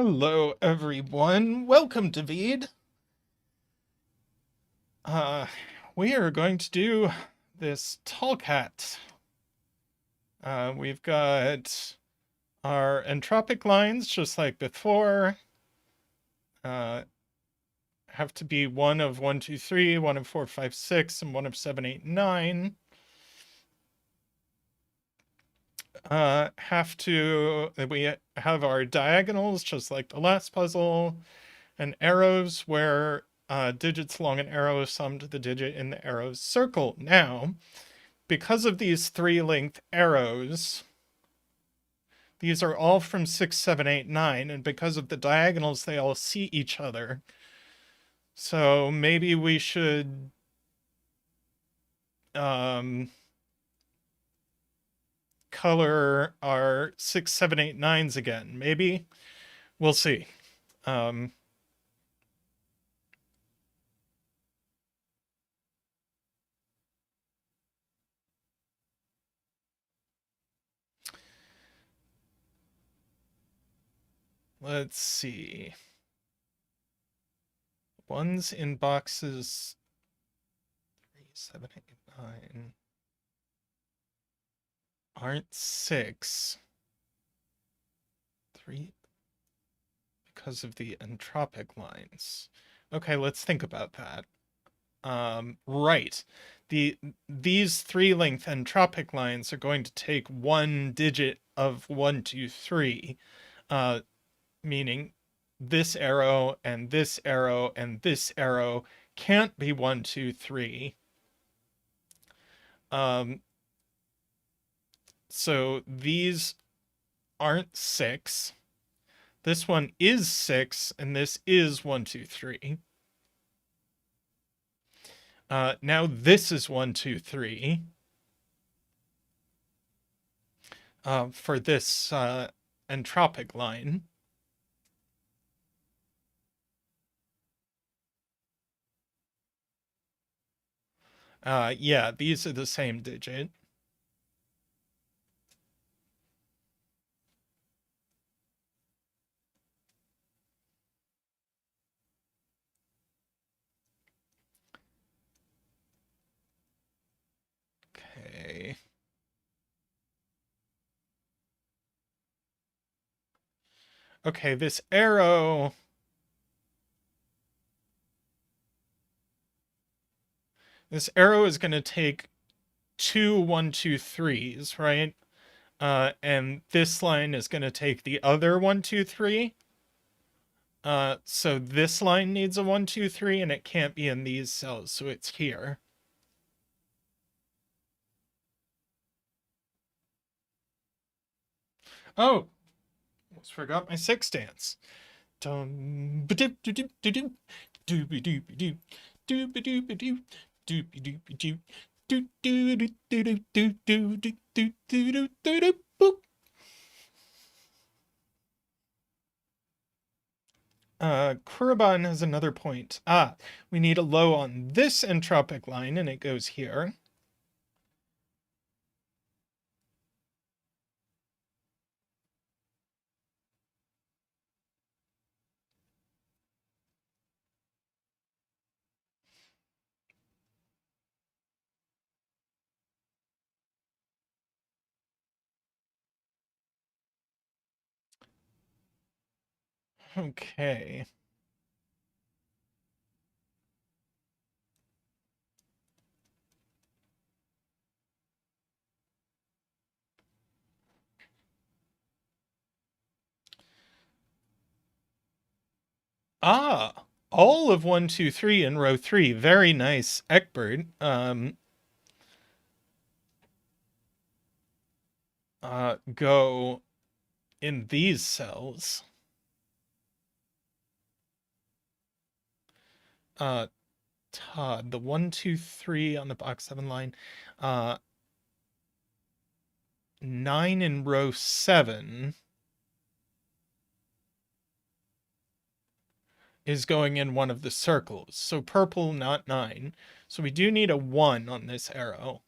Hello, everyone. Welcome to Veed. We are going to do this Tallcat. We've got our entropic lines, just like before. Have to be one of 1, 2, 3, one of 4, 5, 6, and one of 7, 8, 9. We have our diagonals, just like the last puzzle, and arrows where digits along an arrow sum to the digit in the arrow's circle. Now, because of these 3-length arrows, these are all from 6, 7, 8, 9, and because of the diagonals, they all see each other. So maybe we should color our 6, 7, 8, 9s again. Maybe. We'll see. Let's see. Ones in boxes 3, 7, 8, 9 aren't 6. 3 because of the entropic lines. Okay, let's think about that. Right. These 3-length entropic lines are going to take one digit of 1, 2, 3, meaning this arrow and this arrow and this arrow can't be 1, 2, 3. So these aren't 6. This one is 6, and this is 1, 2, 3. Now this is 1, 2, 3. For this entropic line. Yeah, these are the same digit. Okay. Okay, this arrow. This arrow is going to take 2, 1, 2, 3s, right? And this line is going to take the other 1, 2, 3. So this line needs a 1, 2, 3, and it can't be in these cells, so it's here. Oh, almost forgot my 6 dance. Dum ba doop doop doop doopy doopy doop doopy doopy doop doopy doopy doop doo doo doo doo doo doo doo doo doo doo doo boop. Kurban has another point. We need a low on this entropic line, and it goes here. Okay. All of 1, 2, 3 in row 3. Very nice, Eckbert. Go in these cells. Todd, the 1, 2, 3 on the box 7 line. 9 in row 7 is going in one of the circles. So purple, not 9. So we do need a 1 on this arrow.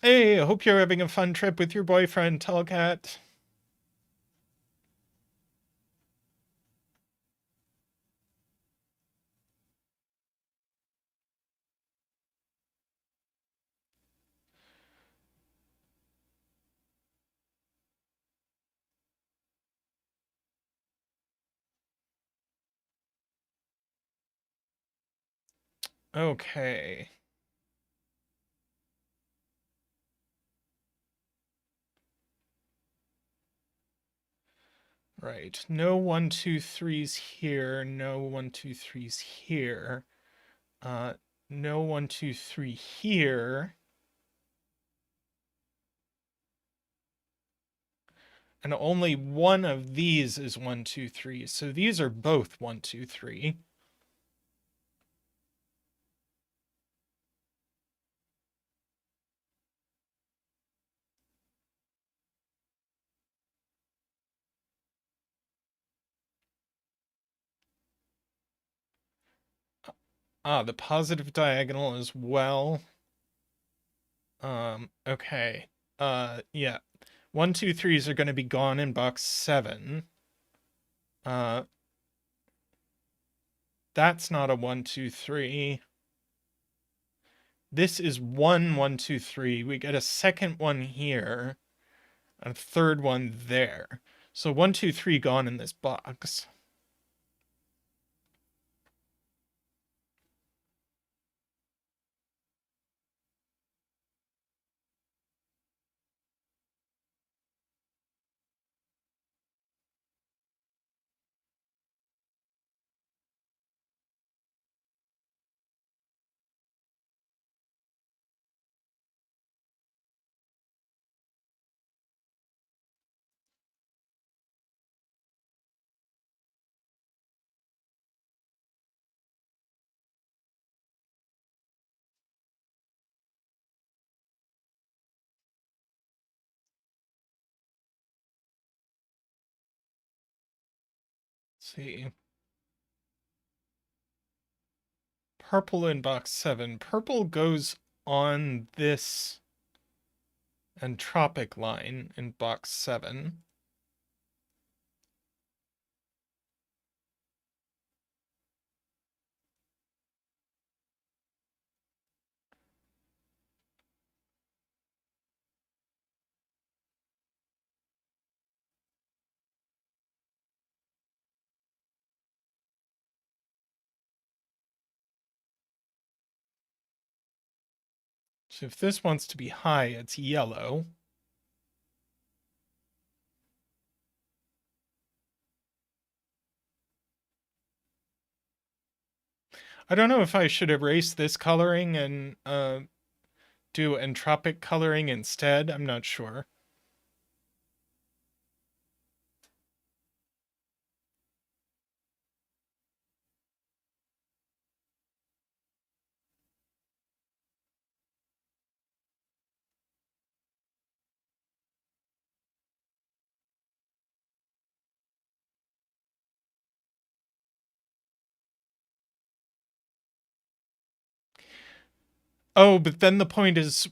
Hey, I hope you're having a fun trip with your boyfriend, Tellcat. Okay. Right. No 1, 2, 3s here. No 1, 2, 3s here. Uh, no 1, 2, 3 here. And only one of these is 1, 2, 3. So these are both 1, 2, 3. The positive diagonal as well. Okay. Yeah. 1, 2, 3s are going to be gone in box 7. Uh, that's not a 1, 2, 3. This is 1, 1, 2, 3. We get a second one here, a third one there. So 1, 2, 3 gone in this box. Let's see. Purple in box 7. Purple goes on this entropic line in box 7. So if this wants to be high, it's yellow. I don't know if I should erase this coloring and do entropic coloring instead. I'm not sure. Oh, but then the point is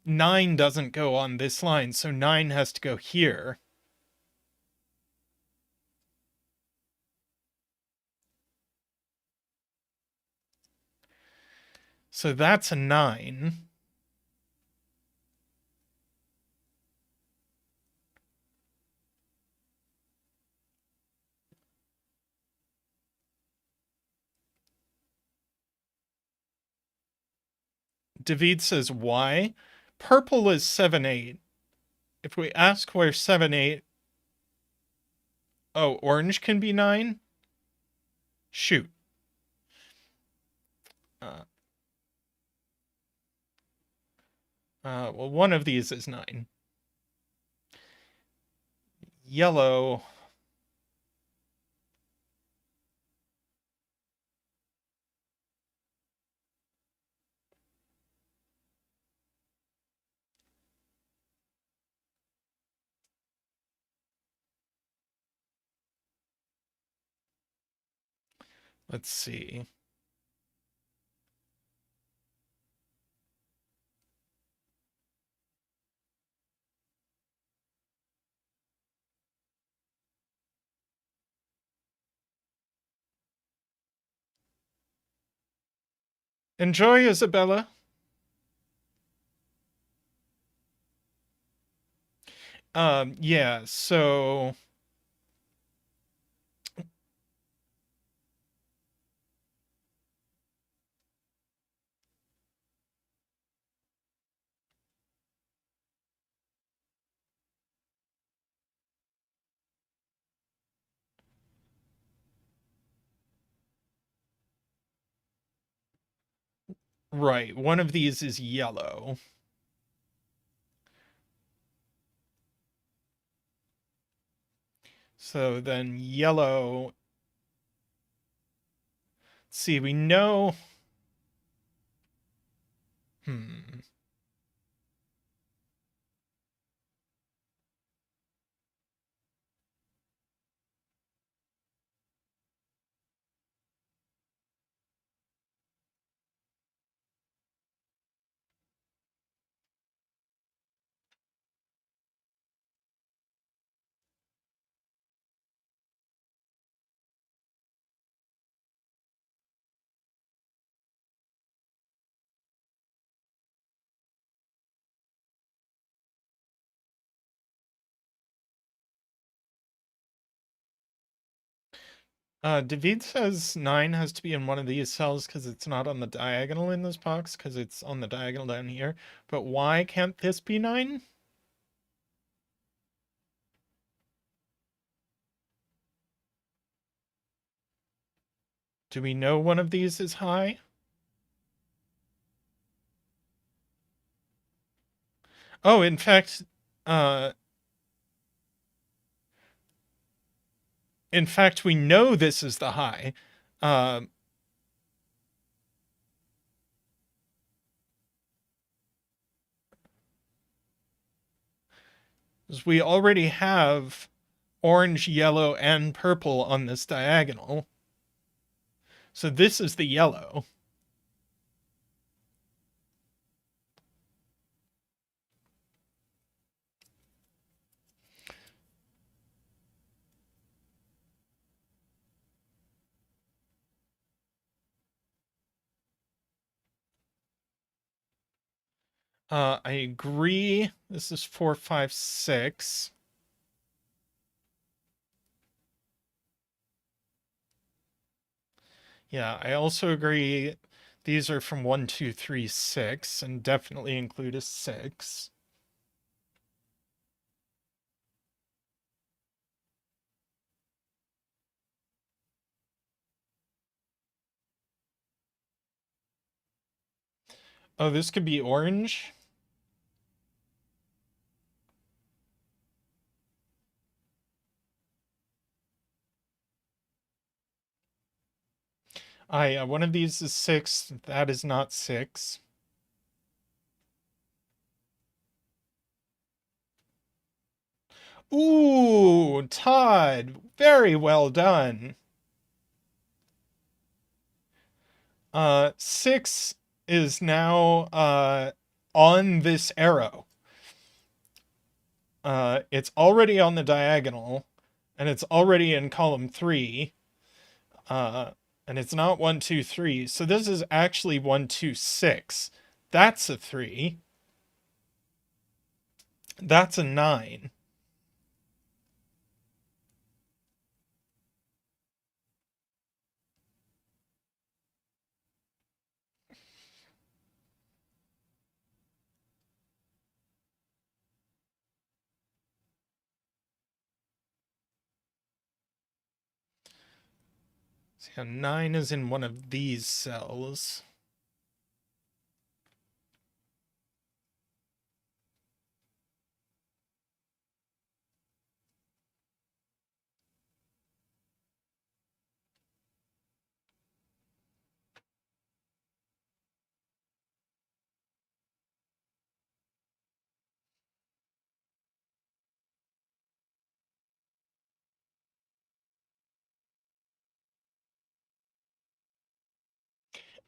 9 doesn't go on this line, so 9 has to go here. So that's a 9. David says why? Purple is 7, 8. If we ask where 7, 8... Oh, orange can be 9? Shoot. Well, one of these is 9. Yellow. Let's see. Enjoy, Isabella. Yeah, so right, one of these is yellow. So then yellow, see, we know, hmm. David says 9 has to be in one of these cells because it's not on the diagonal in this box because it's on the diagonal down here. But why can't this be 9? Do we know one of these is high? Oh, uh, in fact, we know this is the high. Uh, we already have orange, yellow, and purple on this diagonal. So this is the yellow. I agree. This is 4, 5, 6. Yeah, I also agree. These are from 1, 2, 3, 6, and definitely include a 6. Oh, this could be orange. One of these is 6. That is not 6. Ooh, Todd. Very well done. 6 is now on this arrow. It's already on the diagonal, and it's already in column 3. Uh, and it's not 1, 2, 3. So this is actually 1, 2, 6. That's a 3. That's a 9. So 9 is in one of these cells.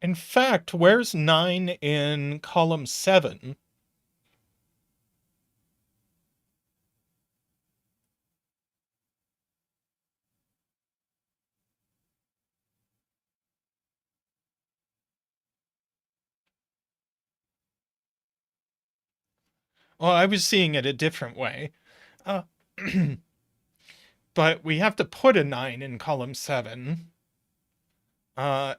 In fact, where's 9 in column 7? Well, I was seeing it a different way. Uh, but we have to put a 9 in column 7. Uh,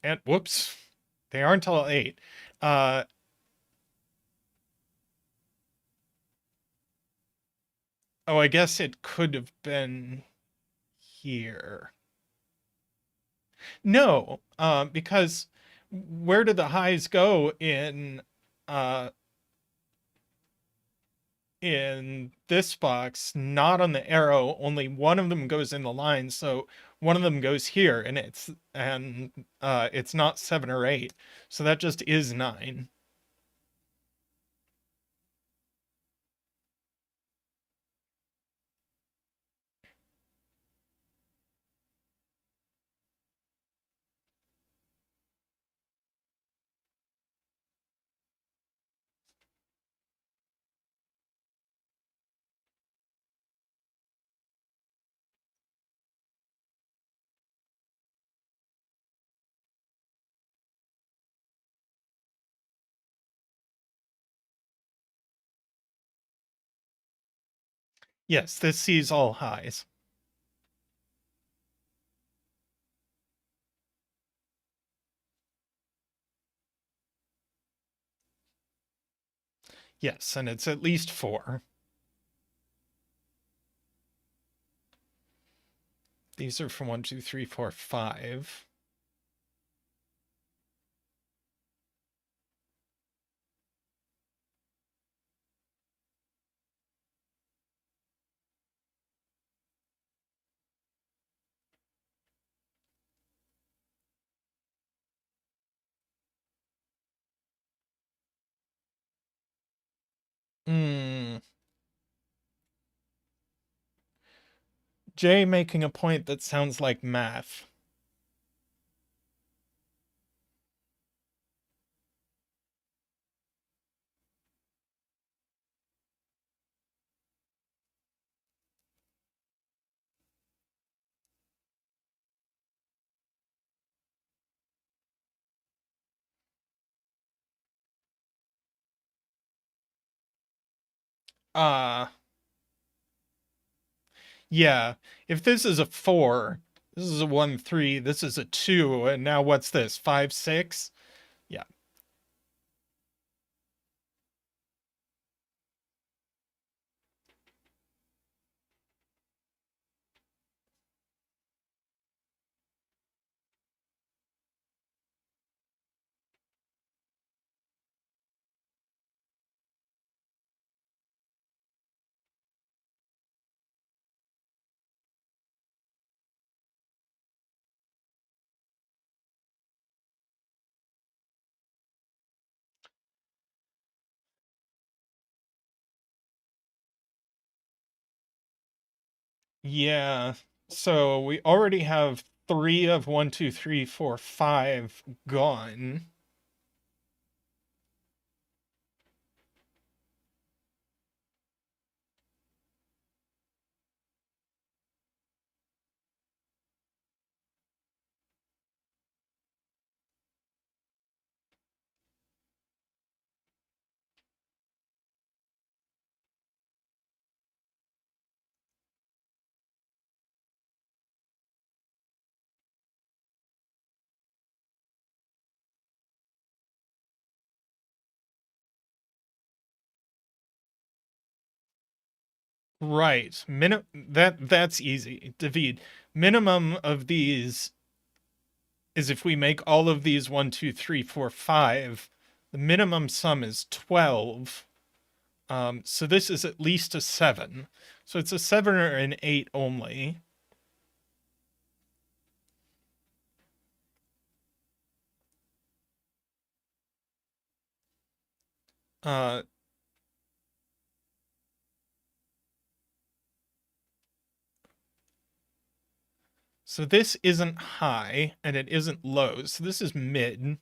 and whoops, they aren't all 8. Uh, oh, I guess it could have been here. No, because where do the highs go uh in this box? Not on the arrow. Only one of them goes in the line, so one of them goes here, and it's not 7 or 8, so that just is 9. Yes, this sees all highs. Yes, and it's at least 4. These are from 1, 2, 3, 4, 5. Hmm. Jay making a point that sounds like math. Uh, yeah. If this is a 4, this is a 1, 3, this is a 2, and now what's this? 5, 6? Yeah. Yeah. So we already have 3 of 1, 2, 3, 4, 5 gone. Right. That's easy. David, minimum of these is if we make all of these 1, 2, 3, 4, 5, the minimum sum is 12. So this is at least a 7. So it's a 7 or an 8 only. Uh, so this isn't high and it isn't low. So this is mid.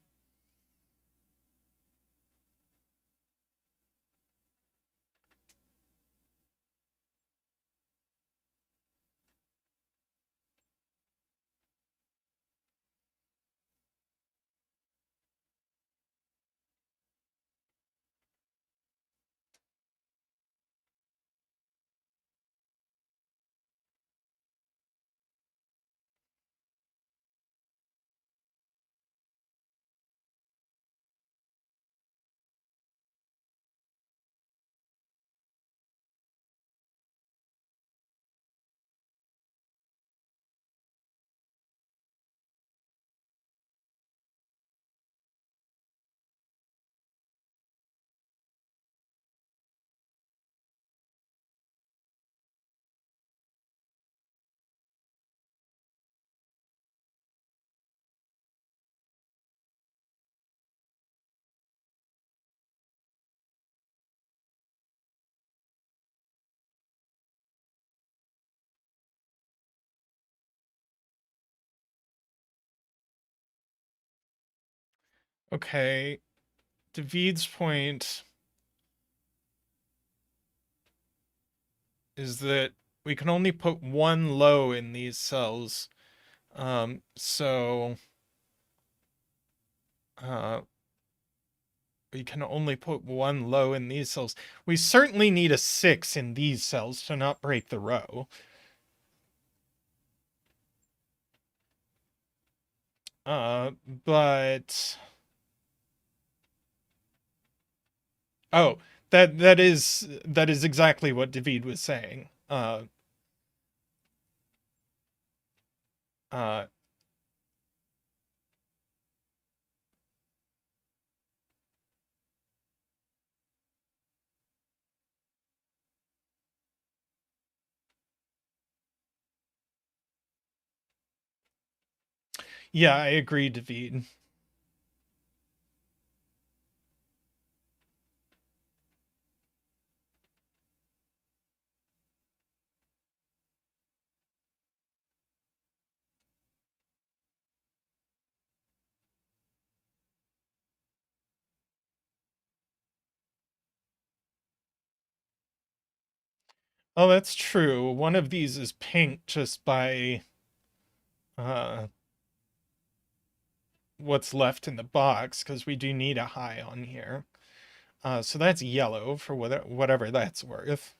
Okay, David's point is that we can only put one low in these cells. So we can only put one low in these cells. We certainly need a 6 in these cells to not break the row. But oh, that is exactly what David was saying. Uh, yeah, I agree, David. Oh, that's true. One of these is pink just by uh, what's left in the box, because we do need a high on here. So that's yellow for whatever that's worth.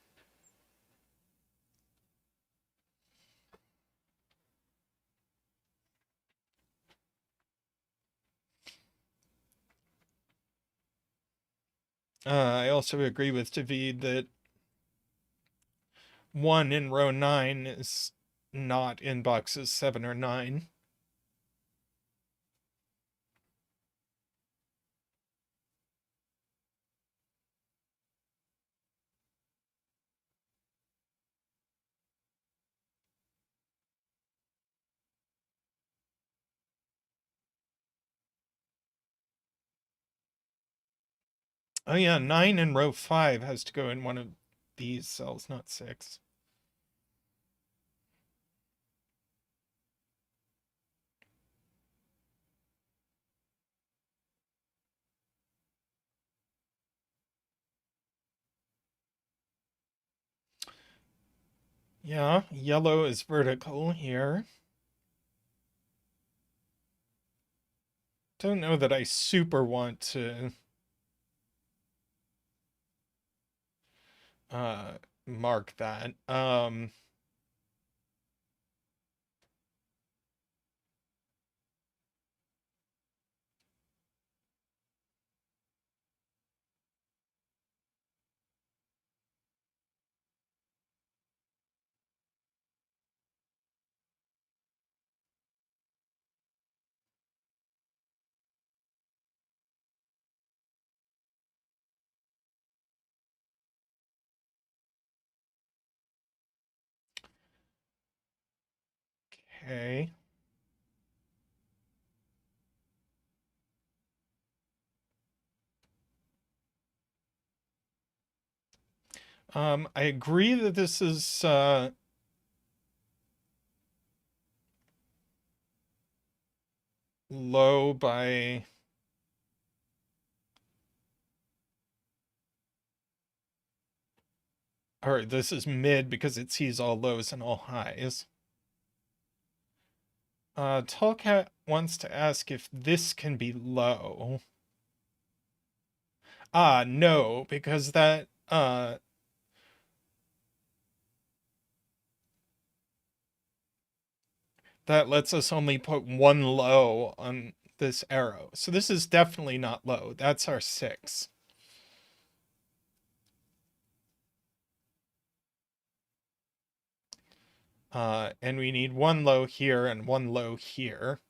I also agree with David that 1 in row 9 is not in boxes 7 or 9. Oh yeah, 9 in row 5 has to go in one of these cells, not 6. Yeah, yellow is vertical here. Don't know that I super want to mark that. Okay. I agree that this is low by or this is mid because it sees all lows and all highs. Tallcat wants to ask if this can be low. No, because that lets us only put one low on this arrow. So this is definitely not low. That's our 6. And we need one low here and one low here.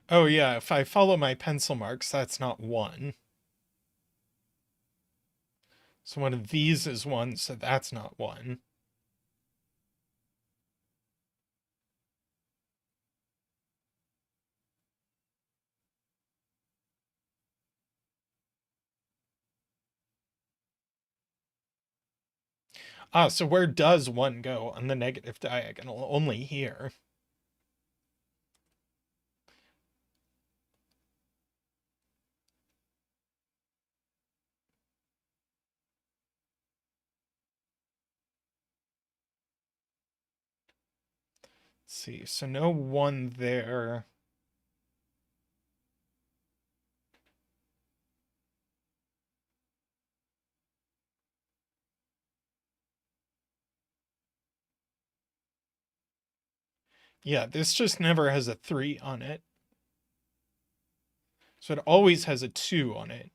Oh yeah, if I follow my pencil marks, that's not 1. So one of these is 1, so that's not 1. Ah, so where does 1 go on the negative diagonal? Only here. Let's see, so no 1 there. Yeah, this just never has a 3 on it. So it always has a 2 on it.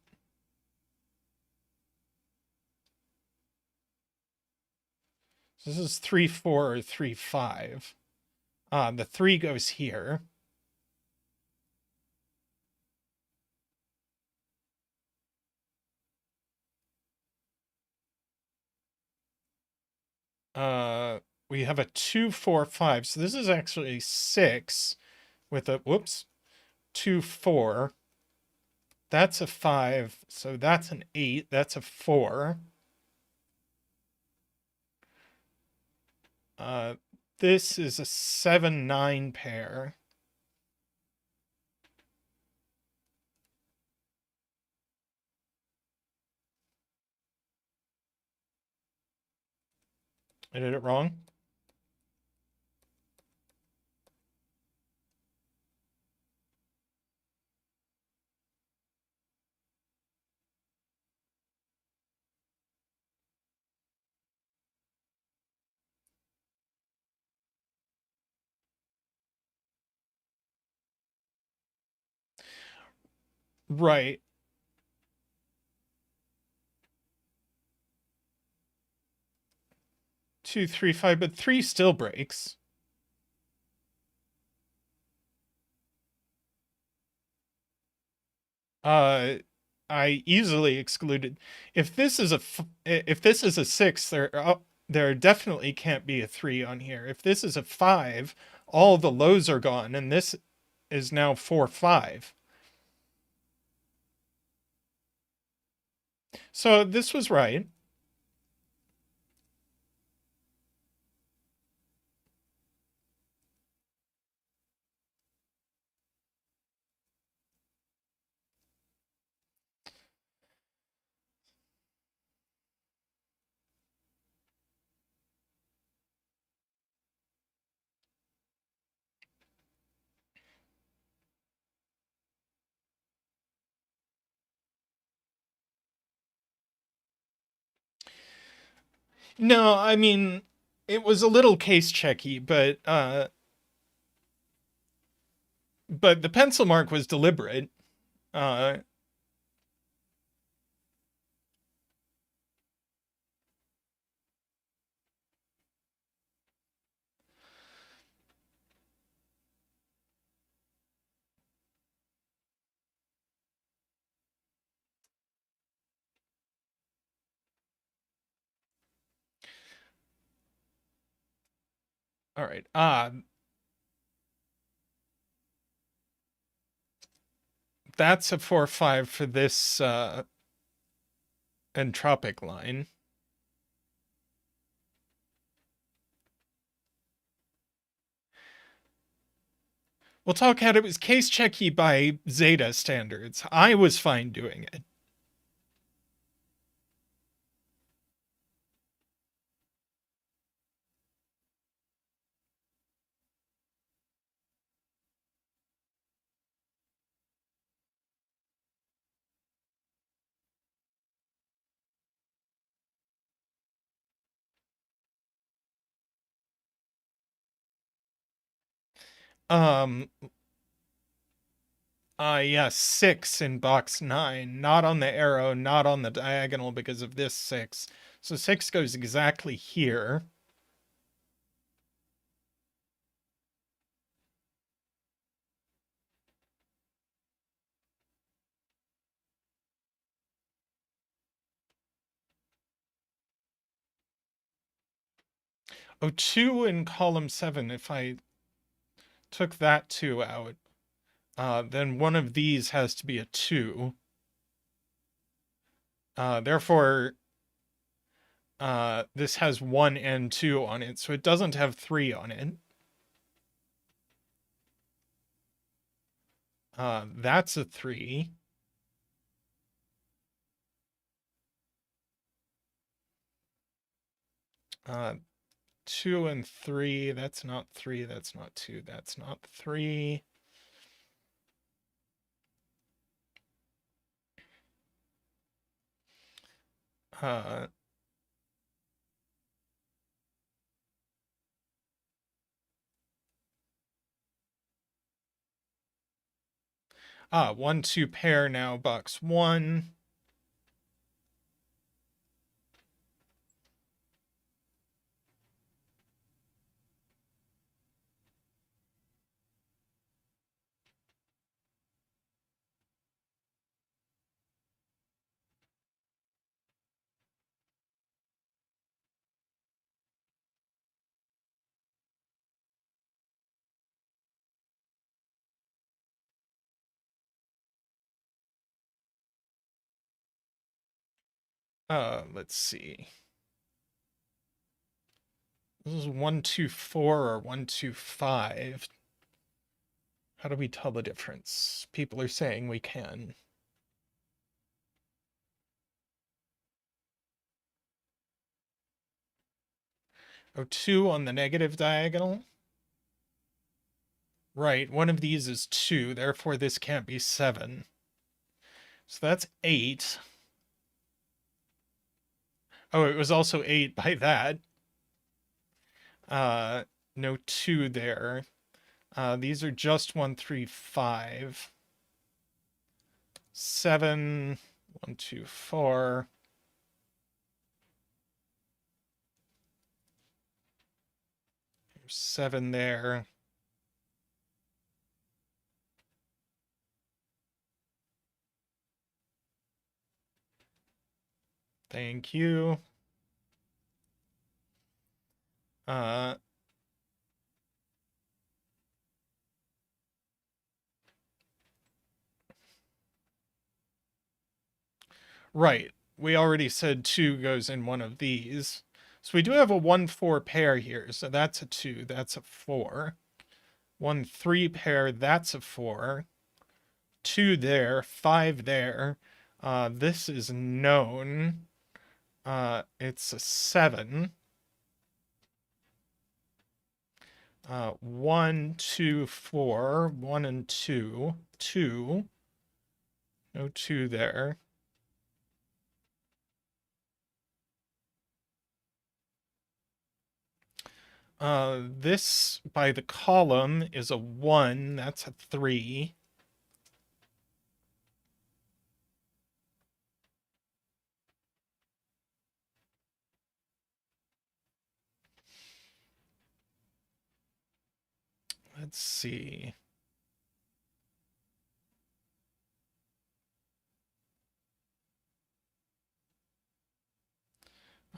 So this is 3, 4, or 3, 5. The 3 goes here. We have a 2, 4, 5. So this is actually 6 with a, whoops, 2, 4. That's a 5. So that's an 8. That's a 4. Uh, this is a 7, 9 pair. I did it wrong. Right. 2, 3, 5, but 3 still breaks. I easily excluded. If this is if this is a 6, there definitely can't be a 3 on here. If this is a 5, all the lows are gone, and this is now 4, 5. So this was right. No, I mean, it was a little case checky, but the pencil mark was deliberate. Uh, all right. That's a 4, 5 for this entropic line. We'll talk how it was case checky by Zeta standards. I was fine doing it. Um, yeah, 6 in box 9, not on the arrow, not on the diagonal because of this 6. So 6 goes exactly here. Oh, 2 in column 7. If I took that 2 out, then one of these has to be a 2. Therefore, this has 1 and 2 on it, so it doesn't have 3 on it. That's a 3. Uh, 2 and 3, that's not 3, that's not 2, that's not 3. Uh, 1, 2 pair now, box 1. Let's see. This is 1, 2, 4 or 1, 2, 5. How do we tell the difference? People are saying we can. Oh, 2 on the negative diagonal? Right, one of these is 2, therefore this can't be 7. So that's 8. Oh, it was also 8 by that. No 2 there. These are just 1, 3, 5. 7, 1, 2, 4. 7 there. Thank you. Right. We already said 2 goes in one of these. So we do have a 1, 4 pair here. So that's a 2. That's a 4. 1, 3 pair. That's a 4. 2 there. 5 there. This is known. It's a 7. 1, 2, 4. 1 and 2. 2. No 2 there. This by the column is a 1. That's a 3. Let's see.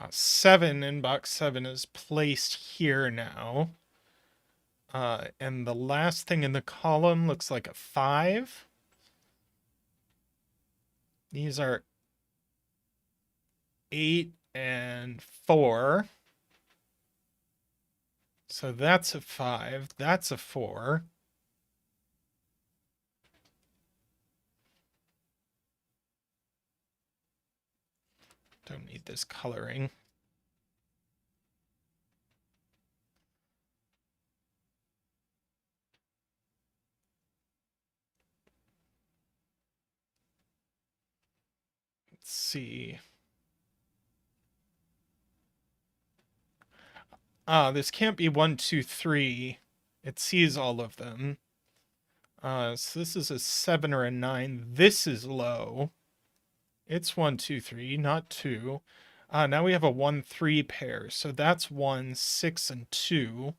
Seven in box 7 is placed here now. And the last thing in the column looks like a 5. These are 8 and 4. So that's a 5. That's a 4. Don't need this coloring. Let's see. This can't be 1, 2, 3. It sees all of them. So this is a 7 or a 9. This is low. It's 1, 2, 3, not 2. Now we have a 1, 3 pair. So that's 1, 6, and 2.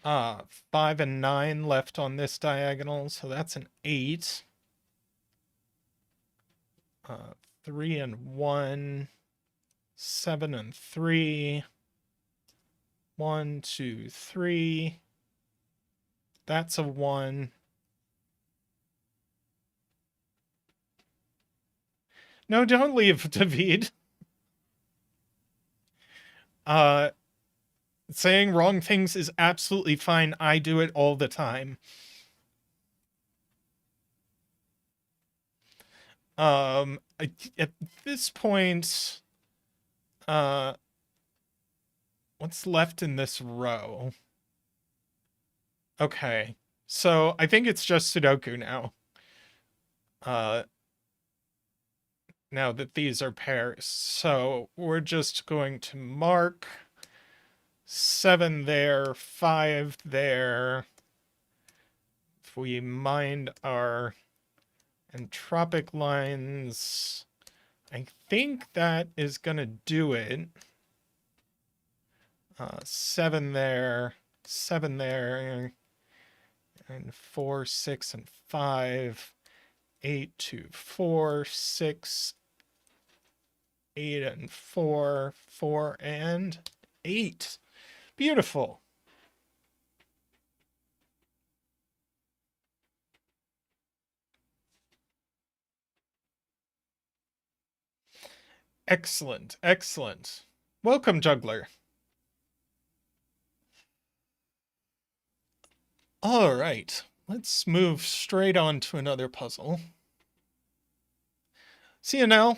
5 and 9 left on this diagonal, so that's an 8. 3 and 1, 7 and 3. 1, 2, 3. That's a 1. No, don't leave, David. Saying wrong things is absolutely fine. I do it all the time. At this point, what's left in this row? Okay, so I think it's just Sudoku now. Now that these are pairs. So we're just going to mark 7 there, 5 there. If we mind our entropic lines, I think that is going to do it. 7 there, 7 there, and 4, 6, and 5. 8, 2, 4, 6, 8, and 4, 4, and 8. Beautiful. Excellent, excellent. Welcome, Juggler. All right, let's move straight on to another puzzle. See you now.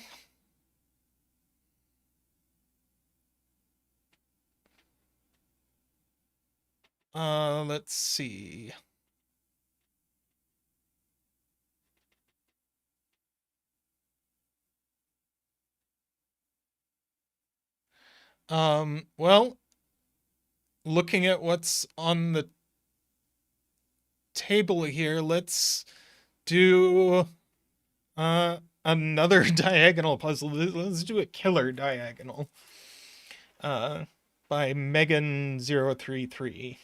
Let's see. Well, looking at what's on the table here, let's do another diagonal puzzle. Let's do a killer diagonal. By Megan033.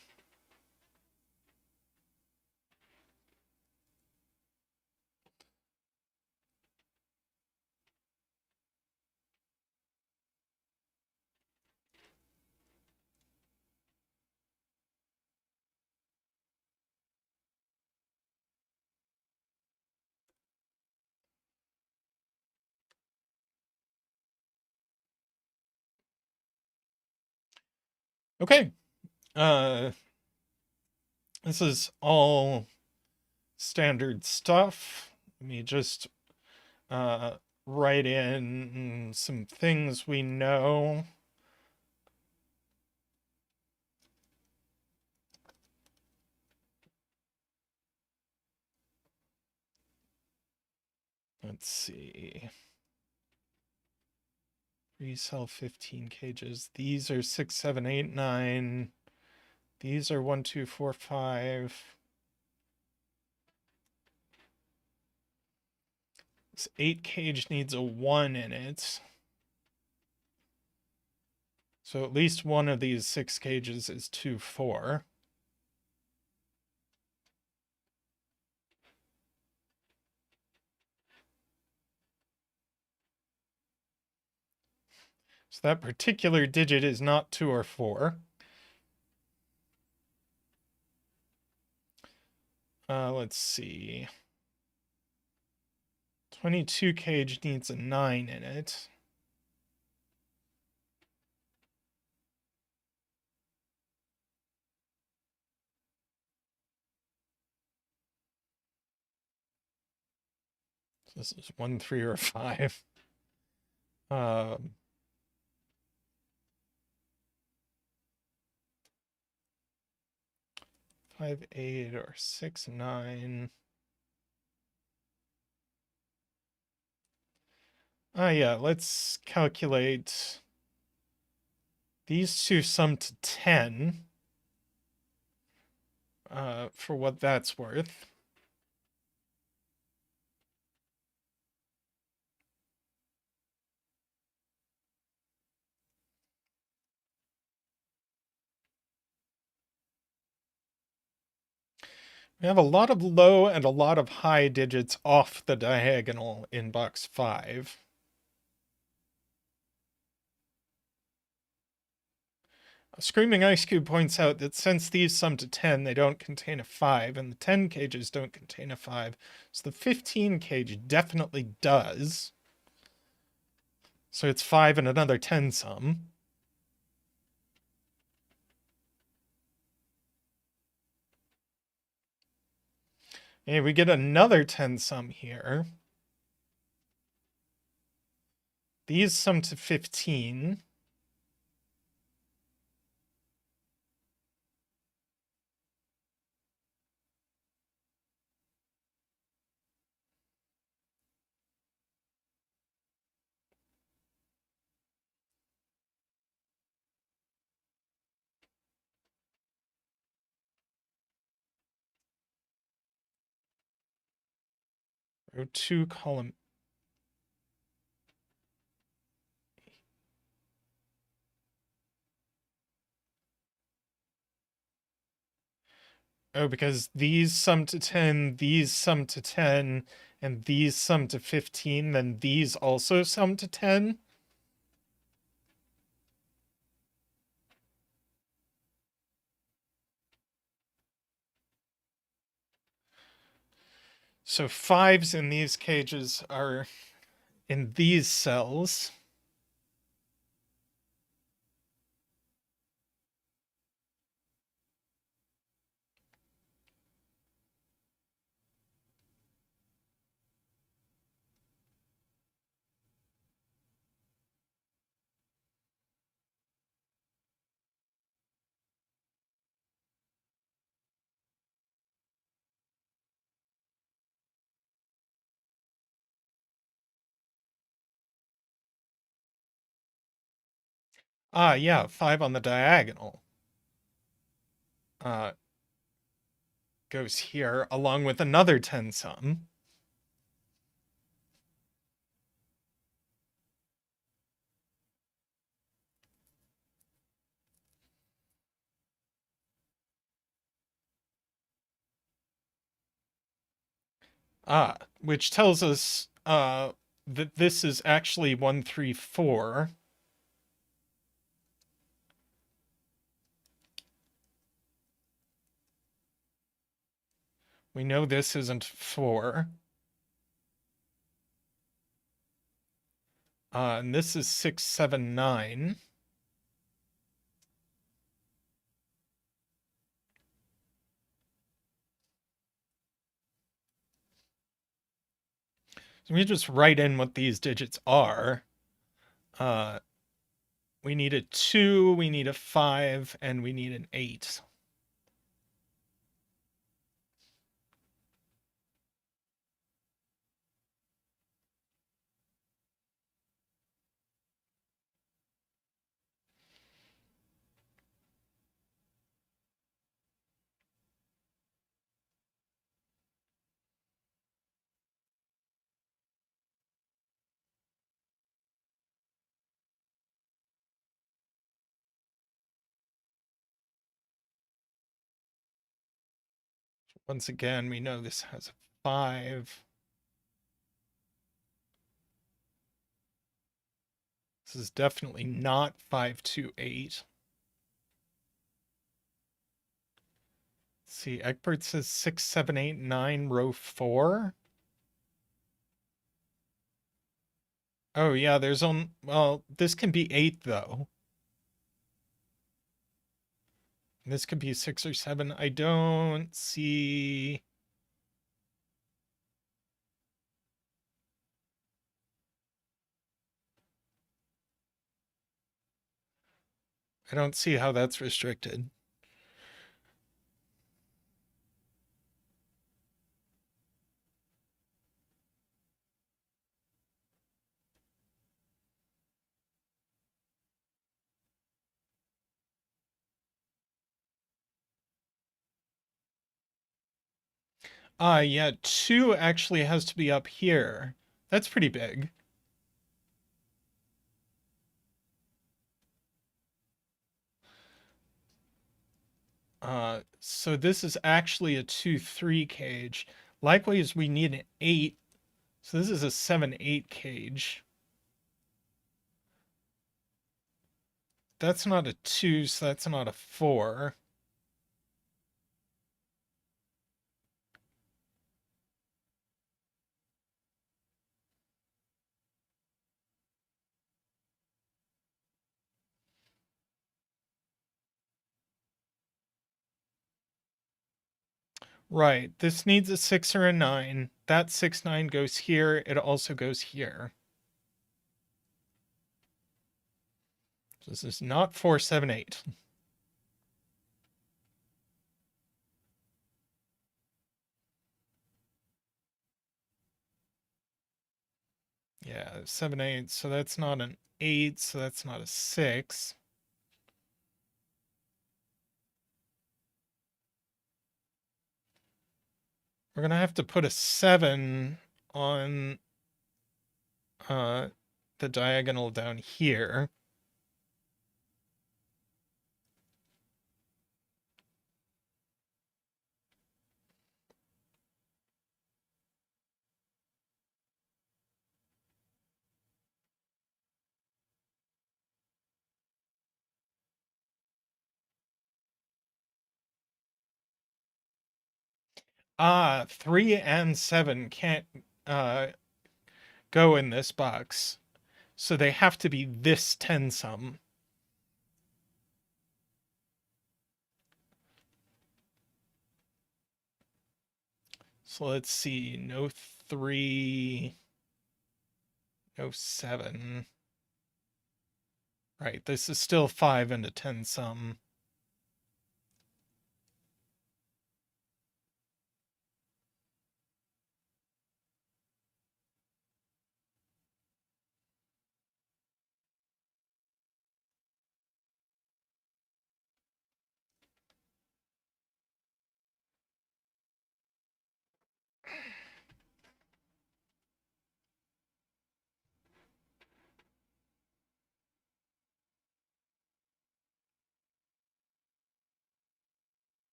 Okay. This is all standard stuff. Let me just write in some things we know. Let's see. Resell 15 cages. These are 6, 7, 8, 9. These are 1, 2, 4, 5. This 8 cage needs a 1 in it. So at least one of these 6 cages is 2, 4. So that particular digit is not 2 or 4. Let's see. 22 cage needs a 9 in it. So this is 1, 3, or 5. 5, 8, or 6, 9. Yeah, let's calculate. These two sum to 10. For what that's worth. We have a lot of low and a lot of high digits off the diagonal in box 5. Screaming Ice Cube points out that since these sum to 10, they don't contain a 5, and the 10 cages don't contain a 5. So the 15 cage definitely does. So it's 5 and another 10 sum. And we get another 10 sum here. These sum to 15. Row 2, column. Oh, because these sum to 10, these sum to 10, and these sum to 15, then these also sum to 10? So 5s in these cages are in these cells. Ah, yeah, 5 on the diagonal. Goes here along with another 10 sum. Which tells us that this is actually 1, 3, 4. We know this isn't 4. And this is 6, 7, 9. So we just write in what these digits are. We need a 2, we need a 5, and we need an 8. Once again, we know this has a 5. This is definitely not 5, 2, 8. Let's see, Egbert says 6, 7, 8, 9, row 4. Oh, yeah, there's on. Well, this can be 8, though. This could be 6 or 7. I don't see. I don't see how that's restricted. Yeah, 2 actually has to be up here. That's pretty big. So this is actually a 2-3 cage. Likewise, we need an 8. So this is a 7-8 cage. That's not a 2, so that's not a 4. Right. This needs a 6 or a 9. That 6-9 goes here. It also goes here. So this is not 4-7-8. Yeah, 7-8. So that's not an 8. So that's not a 6. We're going to have to put a 7 on the diagonal down here. Ah, 3 and 7 can't go in this box. So they have to be this 10 sum. So let's see. No 3, no 7. Right, this is still 5 and a 10 sum.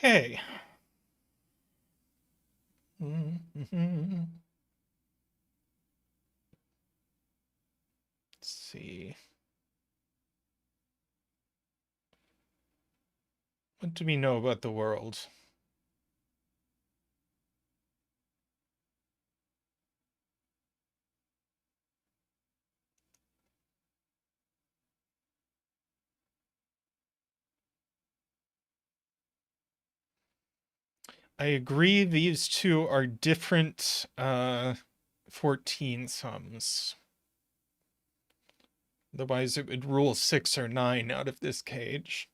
Okay. Let's see. What do we know about the world? I agree these two are different 14 sums. Otherwise it would rule 6 or 9 out of this cage.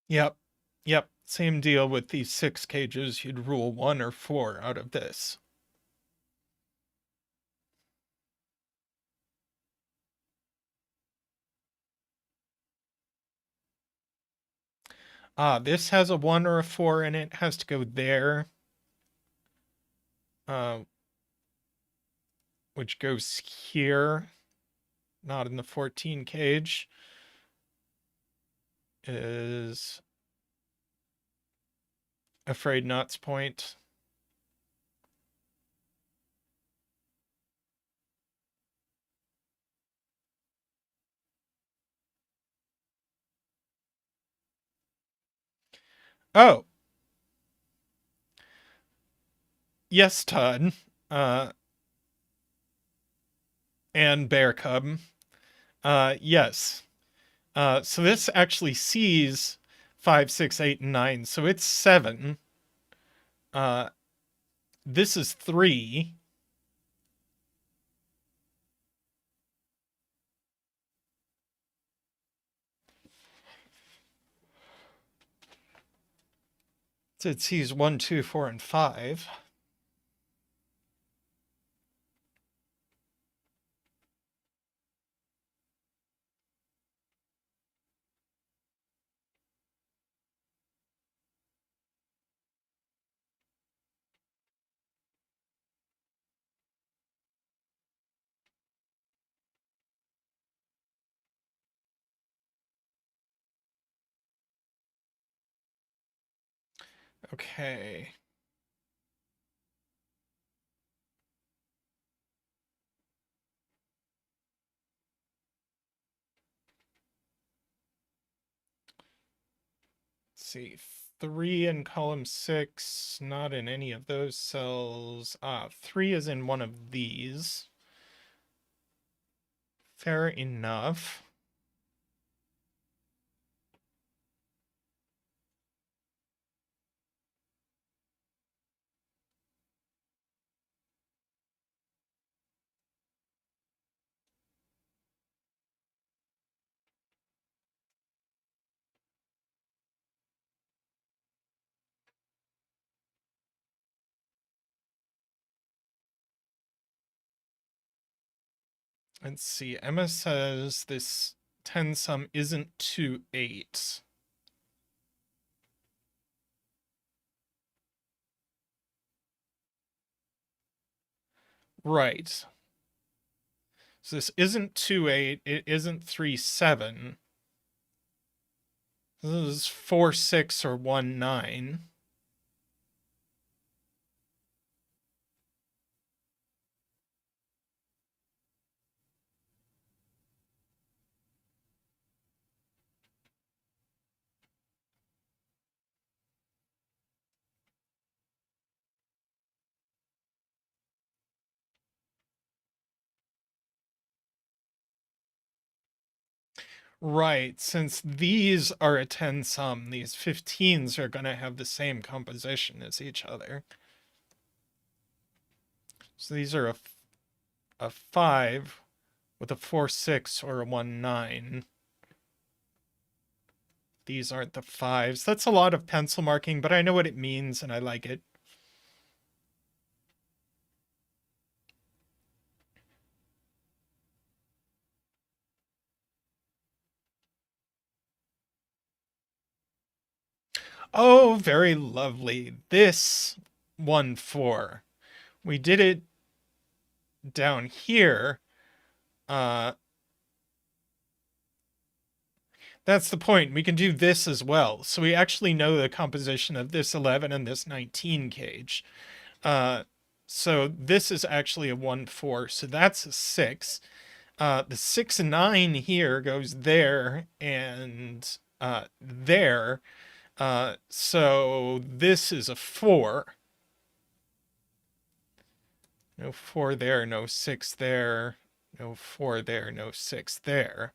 Yep. Yep. Same deal with these 6 cages. You'd rule 1 or 4 out of this. This has a 1 or a 4 in it. Has to go there. Which goes here. Not in the 14 cage. Is afraid not's point. Oh. Yes, Todd. uh, and bear cub. Yes. So this actually sees 5, 6, 8, and 9. So it's 7. Uh, this is 3. So it sees 1, 2, 4, and 5. Okay. Let's see. 3 in column 6, not in any of those cells. 3 is in one of these. Fair enough. Let's see. Emma says this 10 sum isn't 2, 8. Right. So this isn't 2, 8. It isn't 3, 7. This is 4, 6, or 1, 9. Right, since these are a 10 sum, these 15s are going to have the same composition as each other. So these are a 5 with a 4, 6, or a 1, 9. These aren't the 5s. That's a lot of pencil marking, but I know what it means and I like it. Oh, very lovely. This 1, 4. We did it down here. That's the point. We can do this as well. So we actually know the composition of this 11 and this 19 cage. So this is actually a 1, 4. So that's a 6. The 6 and 9 here goes there and there. So this is a 4. No 4 there, no 6 there, no 4 there, no 6 there.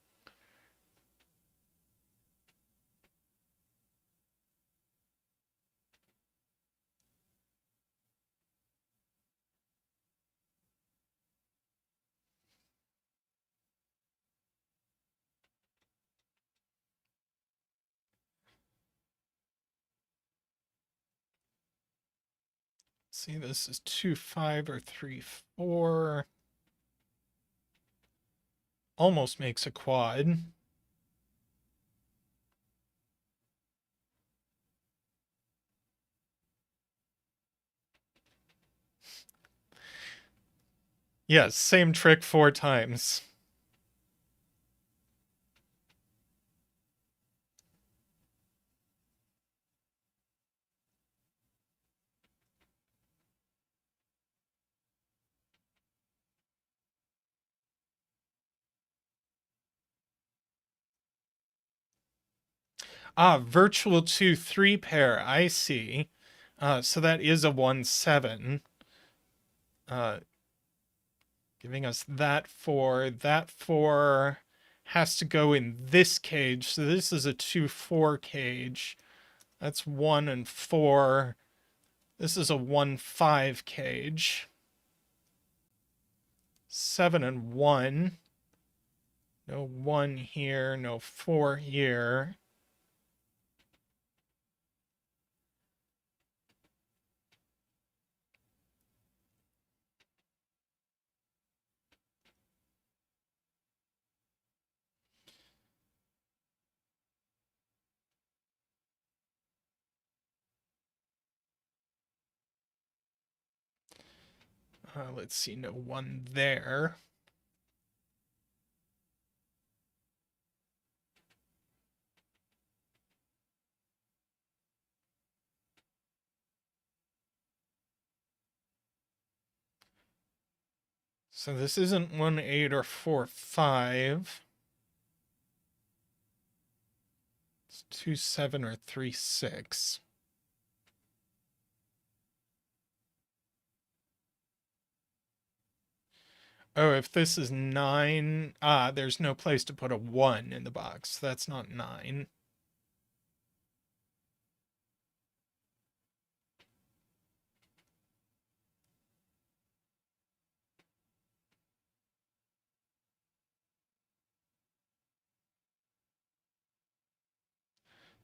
See, this is 2, 5 or 3, 4. Almost makes a quad. Yes, same trick 4 times. Virtual 2, 3 pair. I see. So that is a 1, 7. giving us that 4. That 4 has to go in this cage, so this is a 2-4 cage. That's 1 and 4. This is a 1-5 cage. 7 and 1. No 1 here, no 4 here. Let's see, no 1 there. So this isn't 1-8 or 4-5. It's 2-7 or 3-6. Oh, if this is 9, there's no place to put a 1 in the box. That's not 9.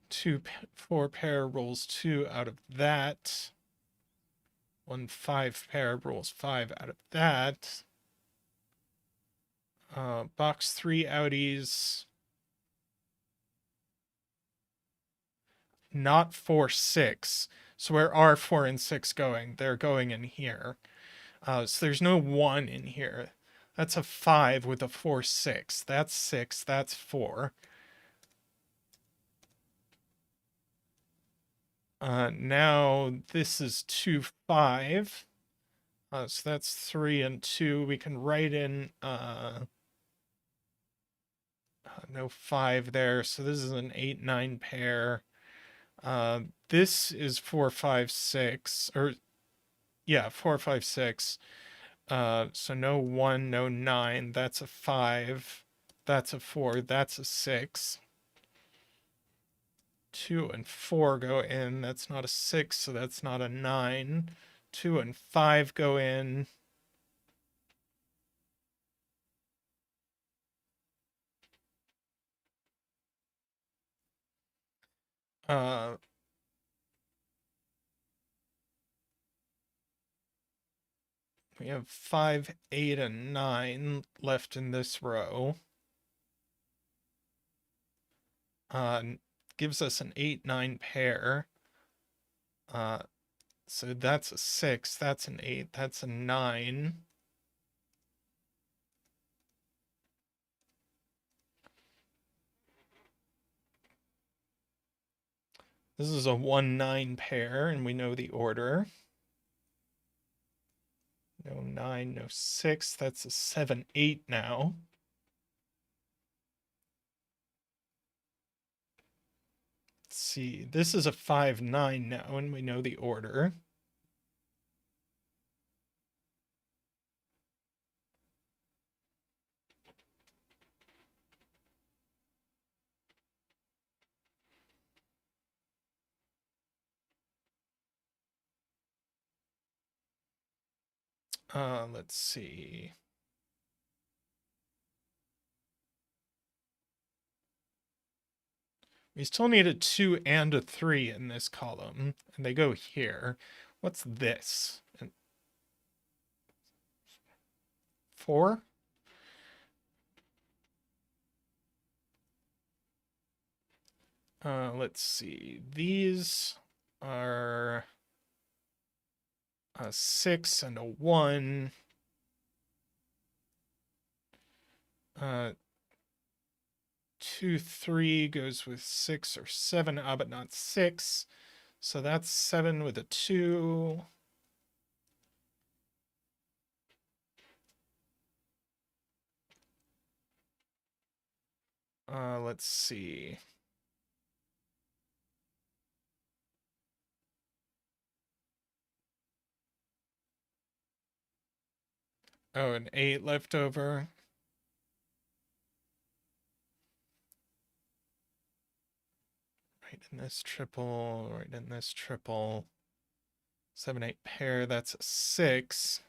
Two 4 pair rolls 2 out of that. 1 5 pair rolls 5 out of that. Box 3 outies. Not 4 6. So where are 4 and 6 going? They're going in here. So there's no 1 in here. That's a 5 with a 4 6. That's 6. That's 4. Now this is 2 5. So that's 3 and 2. We can write in no 5 there. So this is an 8 9 pair. This is 4 5 6, or yeah, 4 5 6. So no 1, no 9. That's a 5. That's a 4. That's a 6. 2 and 4 go in. That's not a 6, so that's not a 9. 2 and 5 go in. We have 5, 8, and 9 left in this row. Gives us an 8, 9 pair. So that's a 6, that's an 8, that's a 9. This is a 1 9 pair, and we know the order. No 9, no 6. That's a 7 8 now. Let's see. This is a 5 9 now, and we know the order. Let's see. We still need a 2 and a 3 in this column, and they go here. What's this? 4? Let's see. These are a 6 and a 1. 2 3 goes with 6 or 7, but not 6. So that's 7 with a 2. Let's see. Oh, an 8 left over. Right in this triple, right in this triple. 7, 8 pair, that's a 6.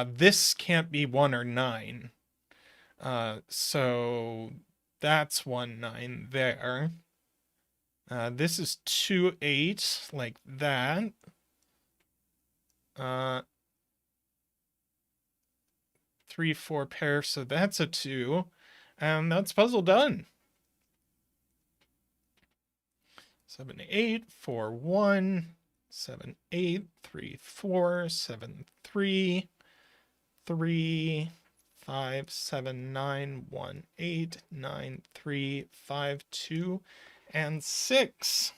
This can't be 1 or 9. So that's 1, 9 there. This is 2, 8, like that. 3, 4 pair, so that's a 2. And that's puzzle done. 7, 8, 4, 1, 7, 8, 3, 4, 7, 3, 3, 5, 7, 9, 1, 8, 9, 3, 5, 2, and 6.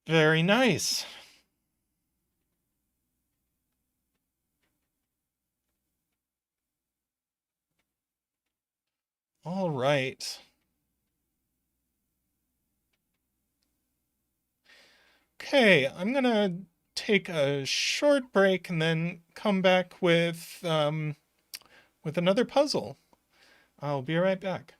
Very nice. All right. Okay, I'm gonna take a short break and then come back with another puzzle. I'll be right back.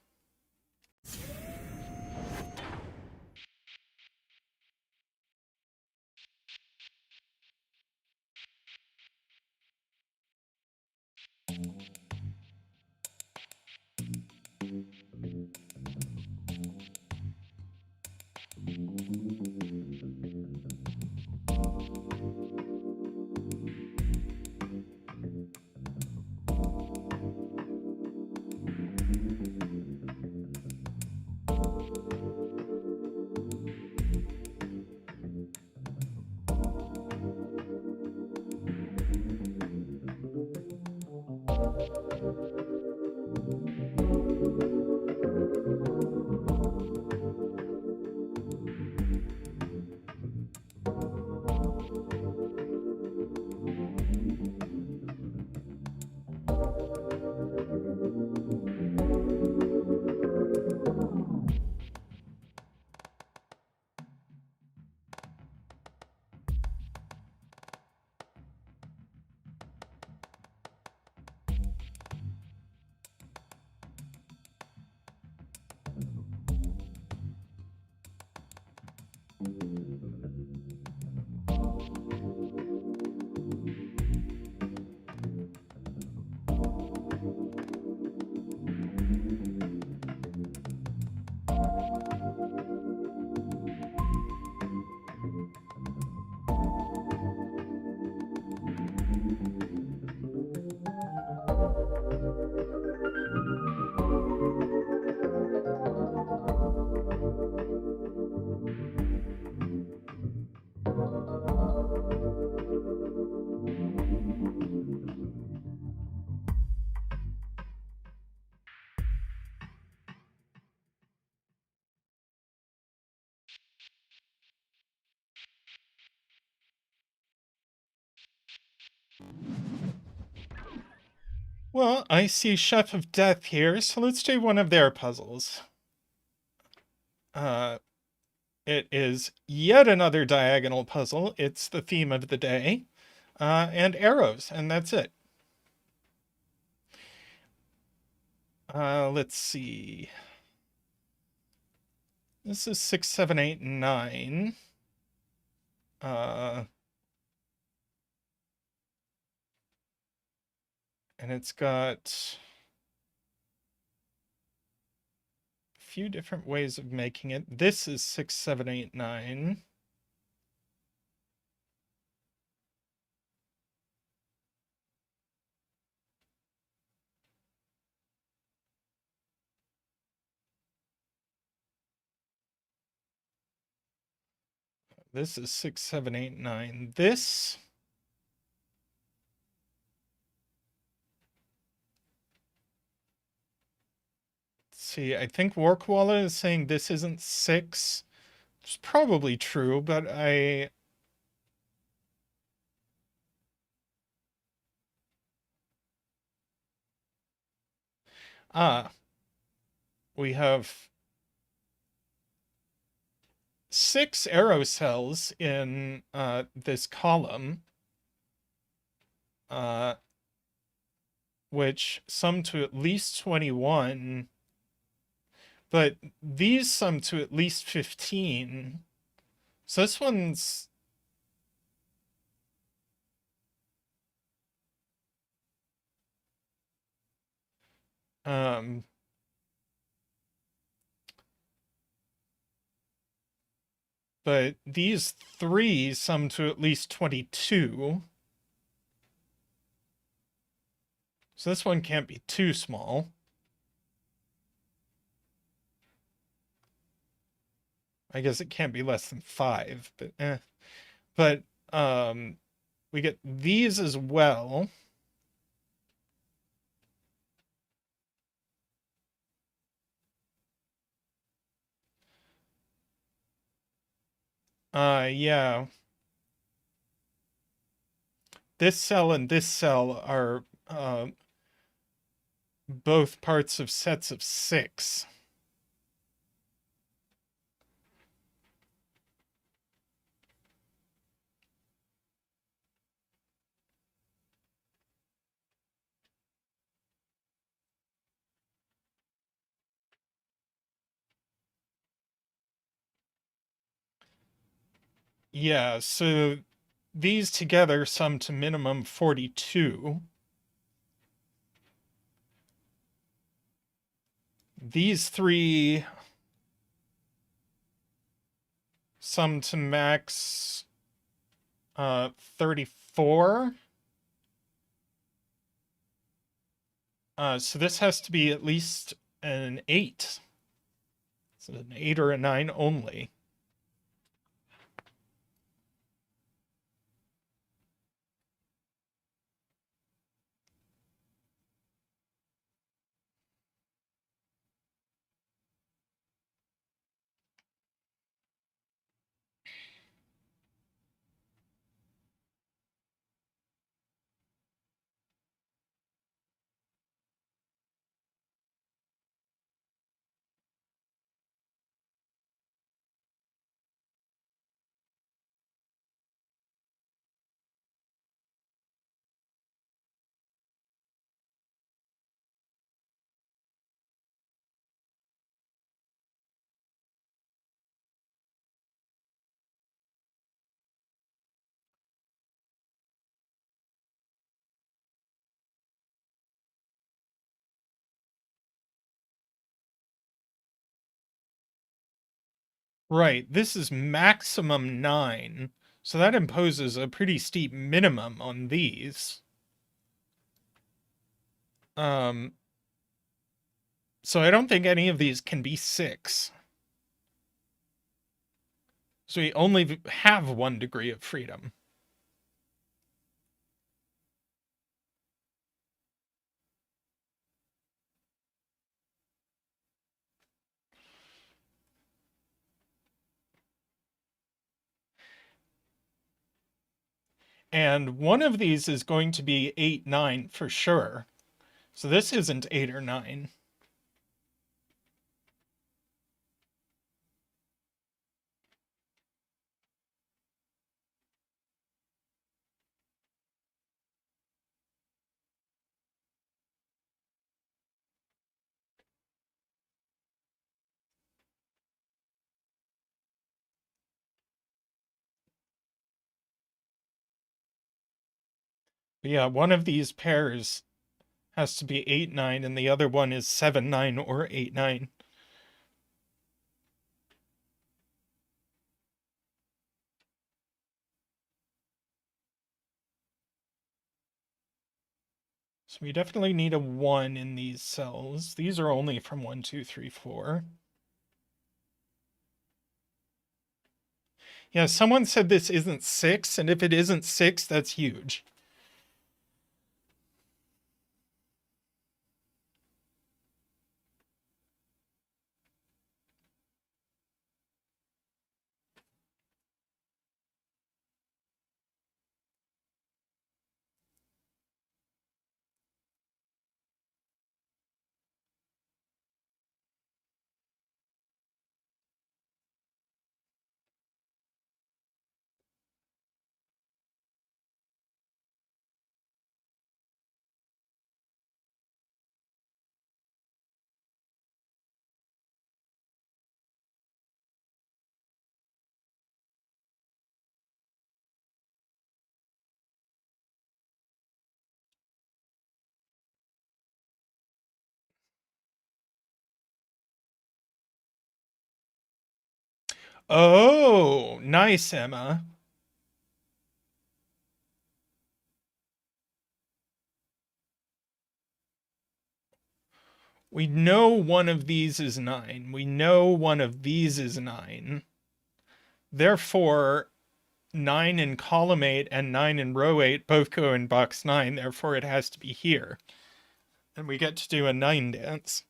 Well, I see Chef of Death here, so let's do one of their puzzles. It is yet another diagonal puzzle. It's the theme of the day. And arrows, and that's it. Let's see. This is 6, 7, 8, 9. And it's got a few different ways of making it. This is 6, 7, 8, 9. This is 6, 7, 8, 9. This. Let's see, I think Warkwalla is saying this isn't 6. It's probably true, but We have 6 arrow cells in this column, which sum to at least 21, but these sum to at least 15. So this one's but these 3 sum to at least 22. So this one can't be too small. I guess it can't be less than 5, but But we get these as well. Yeah. This cell and this cell are both parts of sets of 6. Yeah, so these together sum to minimum 42. These 3 sum to max 34. So this has to be at least an 8. So an 8 or a 9 only. Right, this is maximum 9, so that imposes a pretty steep minimum on these. Um, so I don't think any of these can be 6. So we only have 1 degree of freedom. And one of these is going to be 8, 9 for sure. So this isn't 8 or 9. But yeah, one of these pairs has to be 8, 9, and the other one is 7, 9, or 8, 9. So we definitely need a 1 in these cells. These are only from 1, 2, 3, 4. Yeah, someone said this isn't 6, and if it isn't 6, that's huge. Oh, nice, Emma. We know one of these is 9. We know one of these is 9. Therefore, 9 in column 8 and 9 in row 8 both go in box 9. Therefore, it has to be here. And we get to do a 9 dance.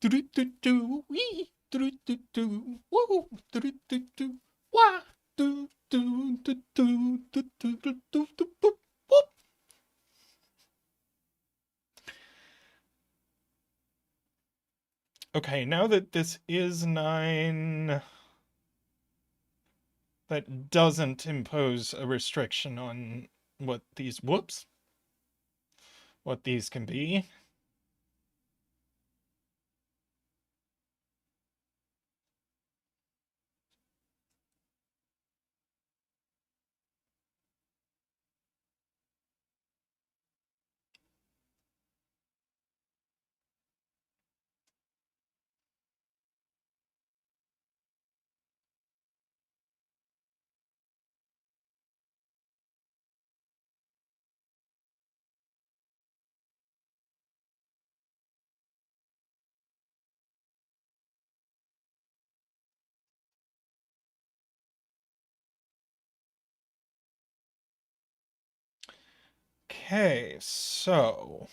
Do-do-do-do, wee, do-do-do-do, woo, do-do-do-do, wah, do-do-do-do-do-do-do-do-do-do-do. Okay, now that this is 9, that doesn't impose a restriction on what these, whoops, what these can be. Okay, so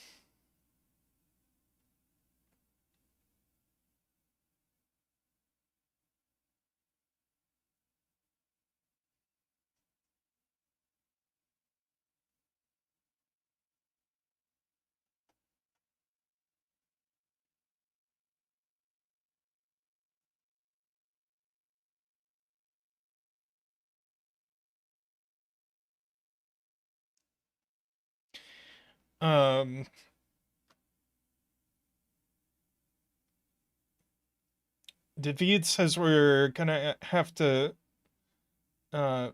um David says we're gonna have to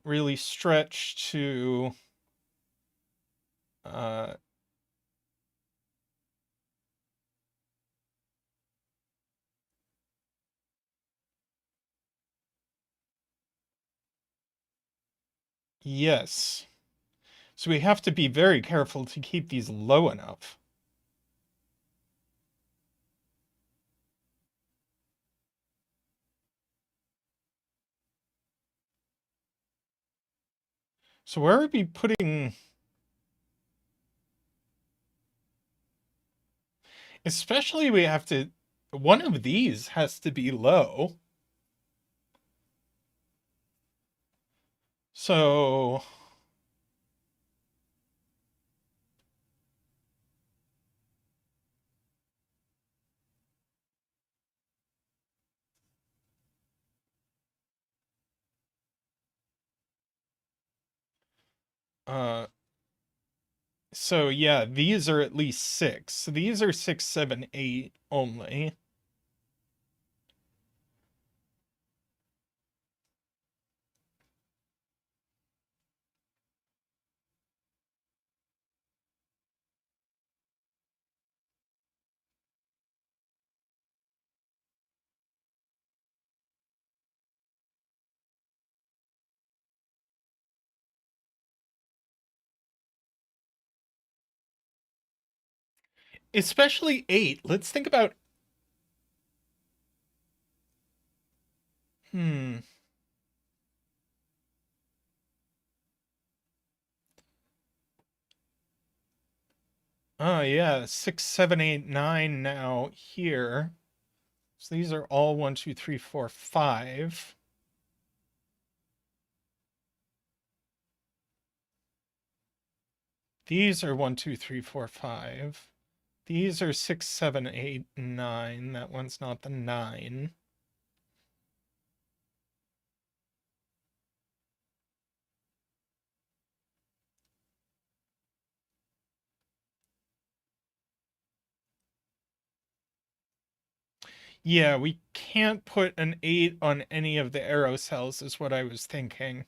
really stretch to uh yes. So we have to be very careful to keep these low enough. So where are we putting, especially we have to, one of these has to be low. So uh so yeah, these are at least 6. So these are 6, 7, 8 only. Especially 8. Let's think about, hmm. Oh yeah, 6, 7, 8, 9 now here. So these are all 1, 2, 3, 4, 5. These are 1, 2, 3, 4, 5. These are 6, 7, 8, 9. That one's not the 9. Yeah, we can't put an 8 on any of the arrow cells is what I was thinking.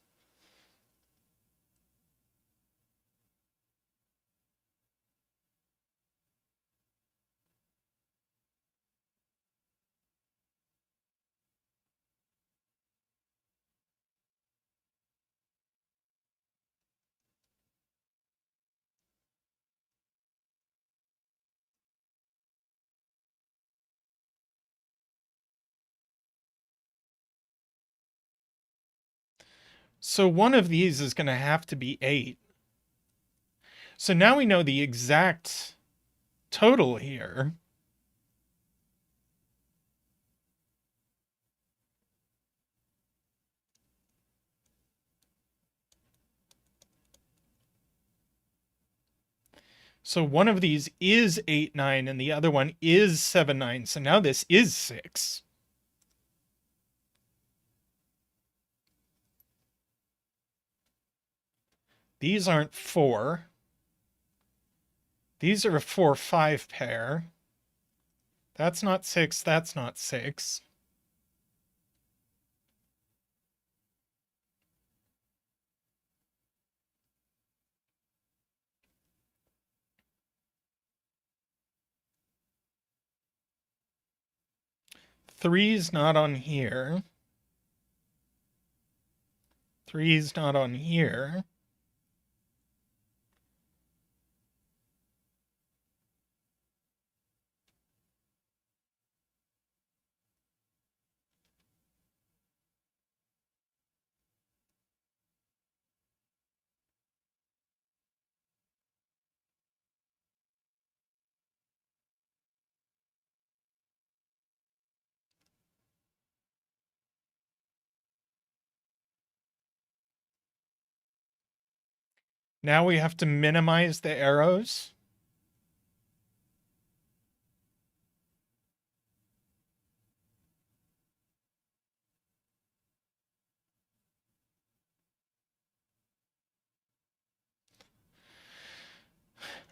So one of these is going to have to be 8. So now we know the exact total here. So one of these is 8, 9, and the other one is 7, 9. So now this is 6. These aren't 4. These are a 4, 5 pair. That's not 6. That's not 6. Three's not on here. Three's not on here. Now we have to minimize the arrows.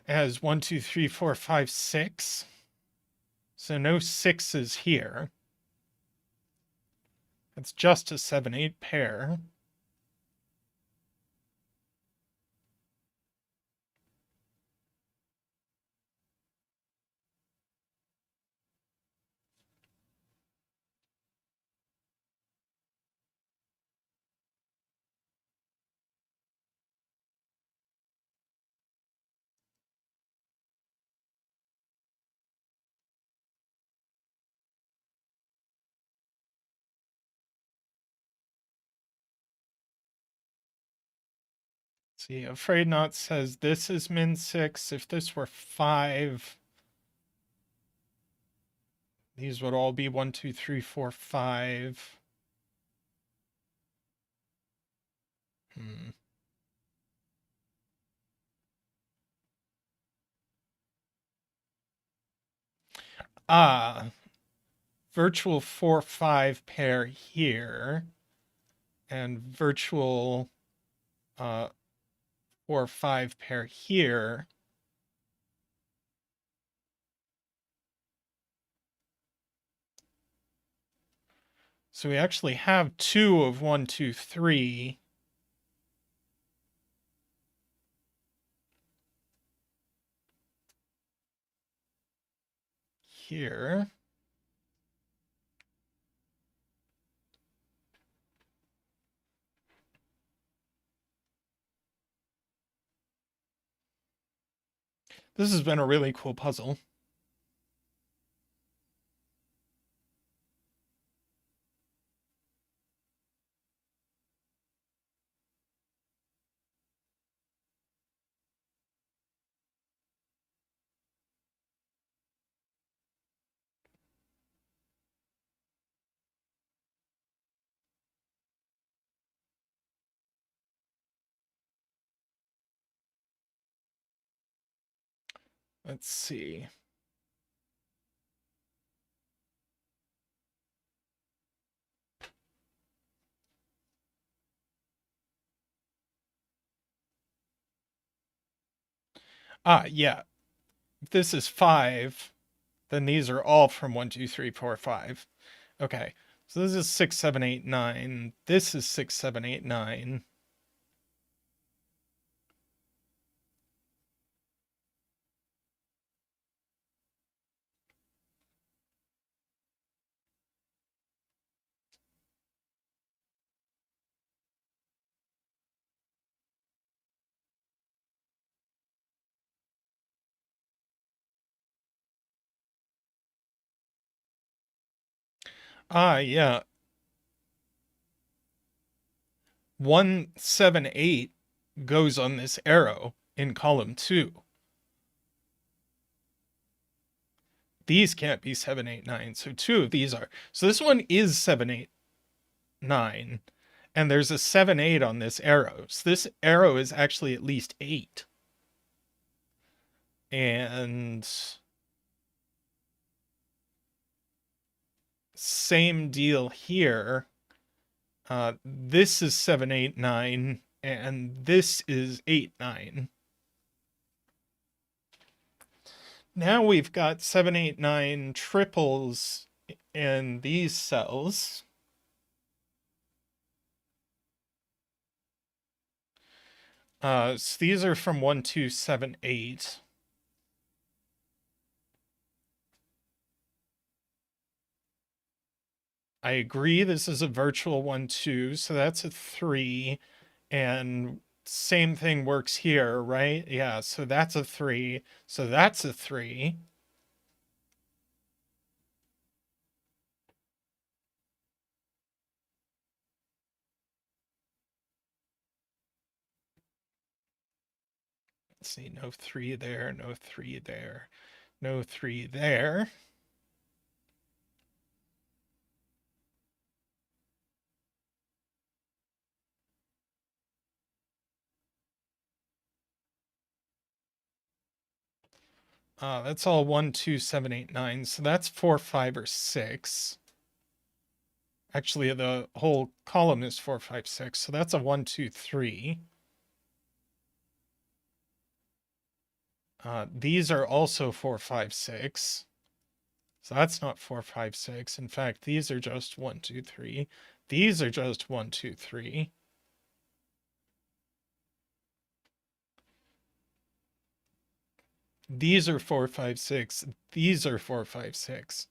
As 1, 2, 3, 4, 5, 6. So no 6s here. It's just a 7, 8 pair. See, Afraid Not says this is min 6. If this were 5, these would all be 1, 2, 3, 4, 5. Hmm. Ah, virtual 4, 5 pair here, and virtual 4, 5 pair here. So we actually have 2 of 1, 2, 3. Here. This has been a really cool puzzle. Let's see. Ah, yeah. If this is 5, then these are all from 1, 2, 3, 4, 5. Okay. So this is 6, 7, 8, 9. This is 6, 7, 8, 9. Ah, yeah. 178 goes on this arrow in column 2. These can't be 7, 8, 9, so 2 of these are. So this one is 7, 8, 9, and there's a 7, 8 on this arrow. So this arrow is actually at least 8. And same deal here. This is 7, 8, 9, and this is 8, 9. Now we've got 7, 8, 9 triples in these cells. So these are from 1, 2, 7, 8. I agree this is a virtual 1, 2, so that's a 3. And same thing works here, right? Yeah, so that's a 3. So that's a 3. Let's see, no 3 there, no 3 there, no 3 there. That's all 1, 2, 7, 8, 9. So that's 4, 5, or 6. Actually, the whole column is 4, 5, 6. So that's a 1, 2, 3. These are also 4, 5, 6. So that's not 4, 5, 6. In fact, these are just 1, 2, 3. These are just 1, 2, 3. These are 4, 5, 6. These are 4, 5, 6.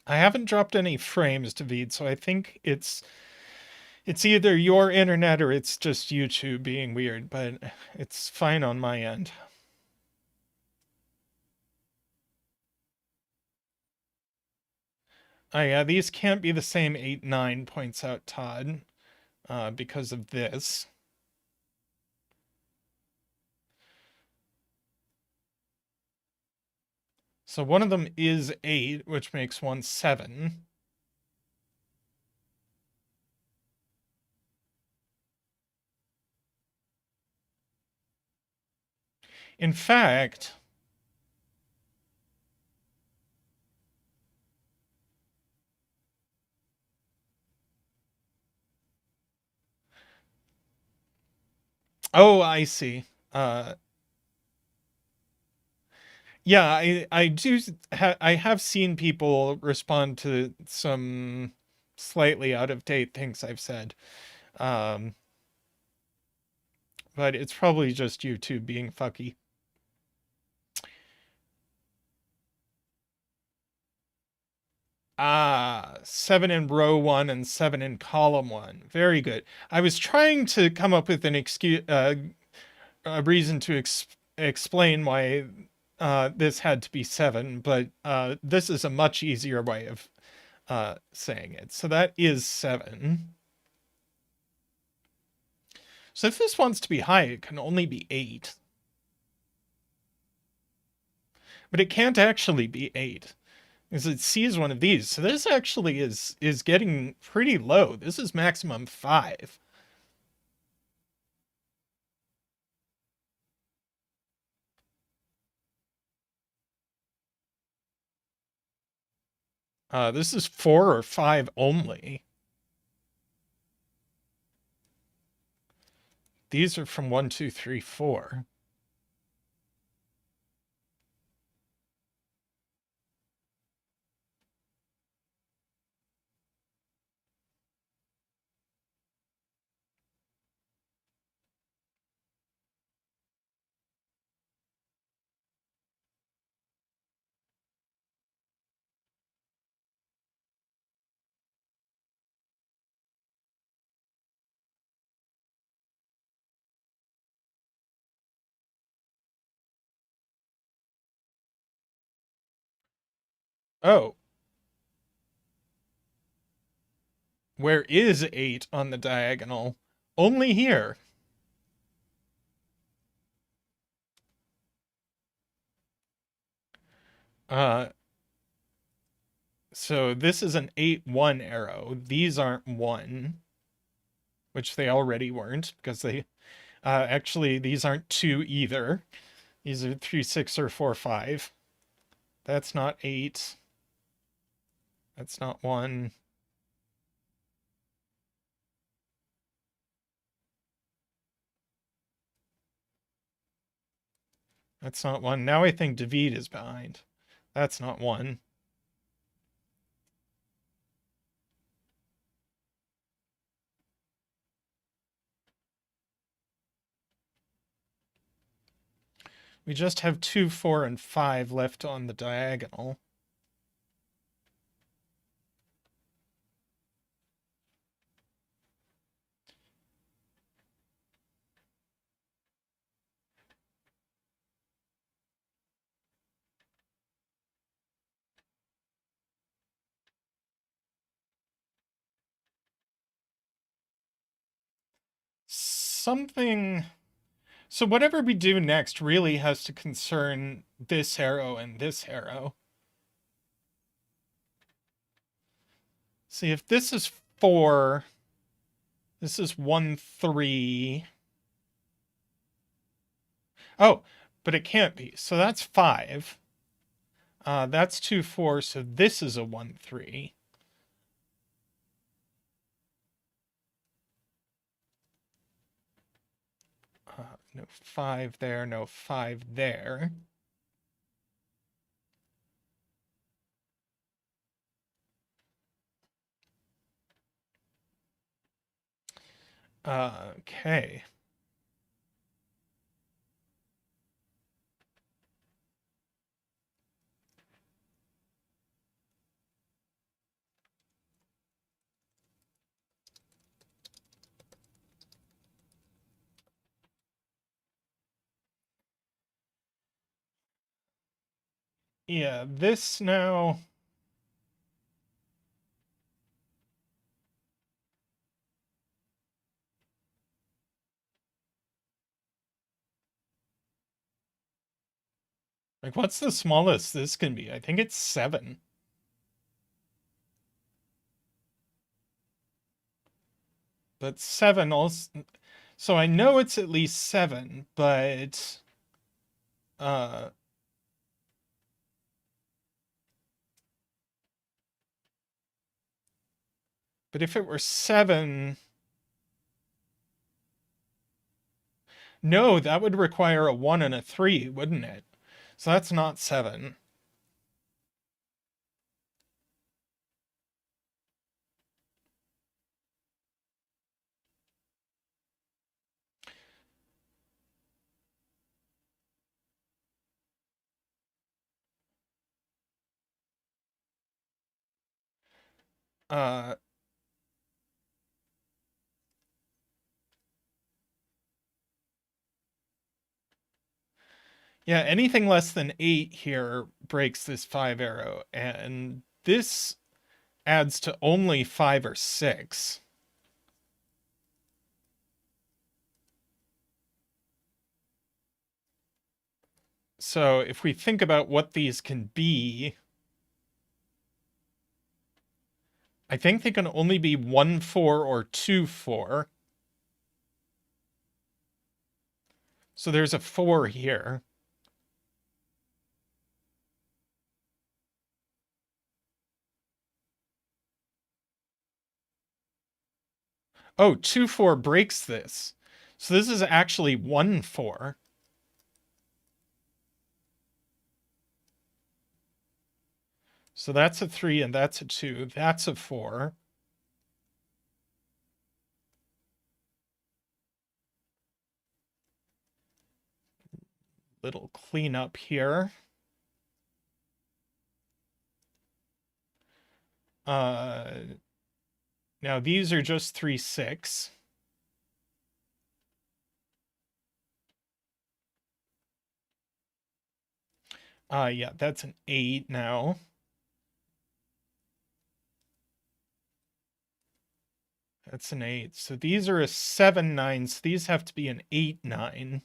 I haven't dropped any frames, David, so I think it's either your internet or it's just YouTube being weird, but it's fine on my end. Oh yeah, these can't be the same 8, 9, points out Todd, because of this. So one of them is 8, which makes one 7. In fact, oh, I see. Yeah, I have seen people respond to some slightly out of date things I've said. Um, but it's probably just YouTube being fucky. 7 in row 1 and 7 in column 1. Very good. I was trying to come up with an excuse, a reason to explain why this had to be 7, but this is a much easier way of saying it. So that is 7. So if this wants to be high, it can only be 8. But it can't actually be 8. Because it sees one of these. So this actually is getting pretty low. This is maximum 5. This is 4 or 5 only. These are from 1, 2, 3, 4. Oh, where is 8 on the diagonal? Only here. Uh, so this is an 8, 1 arrow. These aren't 1, which they already weren't because they, actually, these aren't 2 either. These are 3, 6, or 4, 5. That's not 8. That's not 1. That's not 1. Now I think David is behind. That's not 1. We just have 2, 4, and 5 left on the diagonal. Something. So whatever we do next really has to concern this arrow and this arrow. See, if this is 4, this is 1, 3. Oh, but it can't be. So that's 5. That's 2, 4. So this is a 1, 3. No 5 there, no 5 there. Okay. Yeah, this now. Like, what's the smallest this can be? I think it's 7. But 7 also. So I know it's at least 7, but. Uh. But if it were 7. No, that would require a 1 and a 3, wouldn't it? So that's not 7. Uh, yeah, anything less than 8 here breaks this 5 arrow, and this adds to only 5 or 6. So if we think about what these can be, I think they can only be 1, 4 or 2, 4. So there's a 4 here. Oh, 2, 4 breaks this. So this is actually 1, 4. So that's a 3 and that's a 2. That's a 4. Little cleanup here. Now these are just 3, 6. Yeah, that's an 8 now. That's an 8. So these are a 7, 9. So these have to be an 8, 9.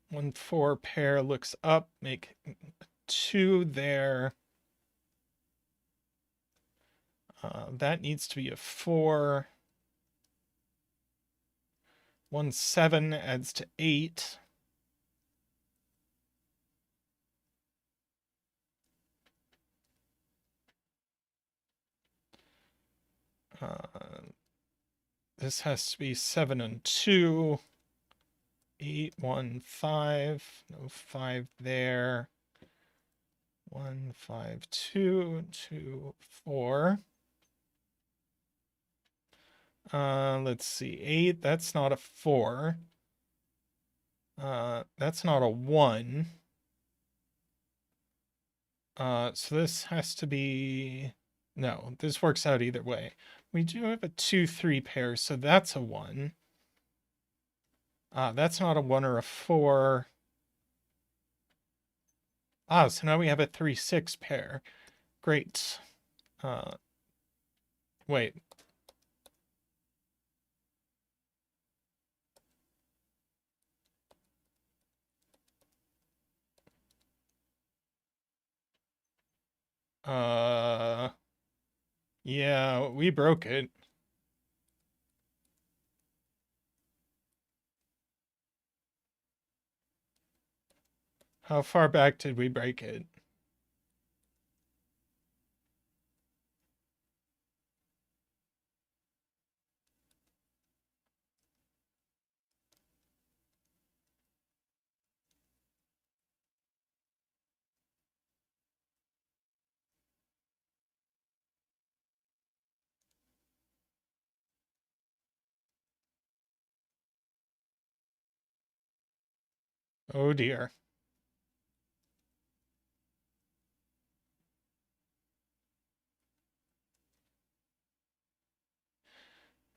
One 4 pair looks up, make 2 there. That needs to be a 4. 1 7 adds to 8. This has to be 7 and 2. 8, 1, 5. No 5 there. 1, 5, 2, 2, 4. Let's see. 8, that's not a 4. That's not a 1. So this has to be... No, this works out either way. We do have a 2, 3 pair, so that's a 1. That's not a 1 or a 4. So now we have a 3, 6 pair. Great. Wait. Yeah, we broke it. How far back did we break it? Oh dear.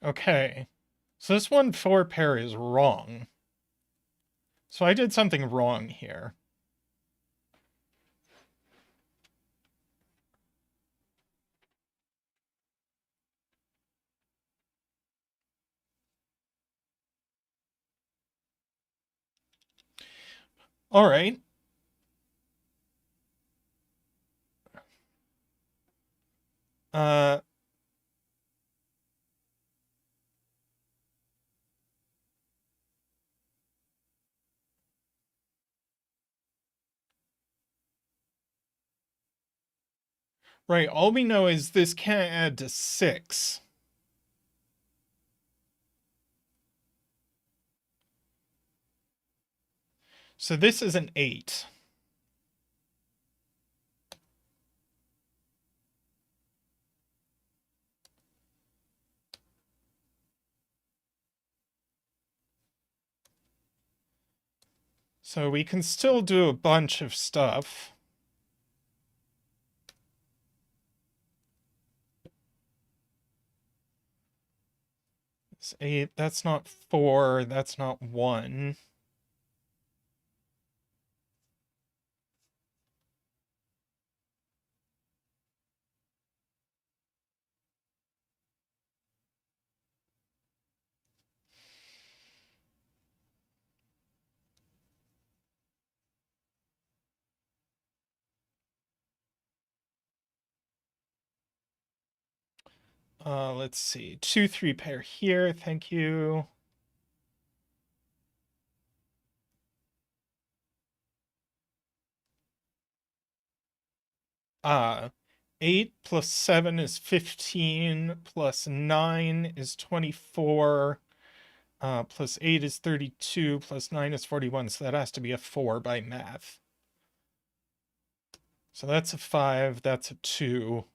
Okay. So this 1, 4 pair is wrong. So I did something wrong here. All right. Right, all we know is this can't add to 6. So this is an 8. So we can still do a bunch of stuff. It's 8, that's not 4, that's not 1. Let's see. 2, 3 pair here. Thank you. Uh, 8 plus 7 is 15, plus 9 is 24, plus 8 is 32, plus 9 is 41. So that has to be a 4 by math. So that's a 5, that's a 2.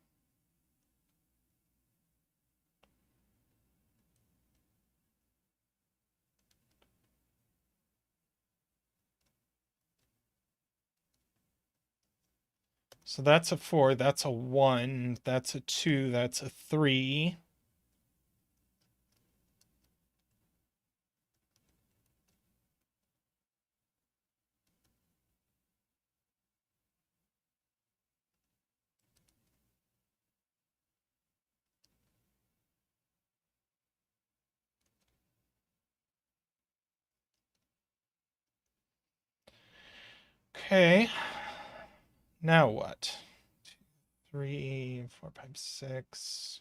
So that's a 4, that's a 1, that's a 2, that's a 3. Okay. Now what? 3, 4, 5, 6.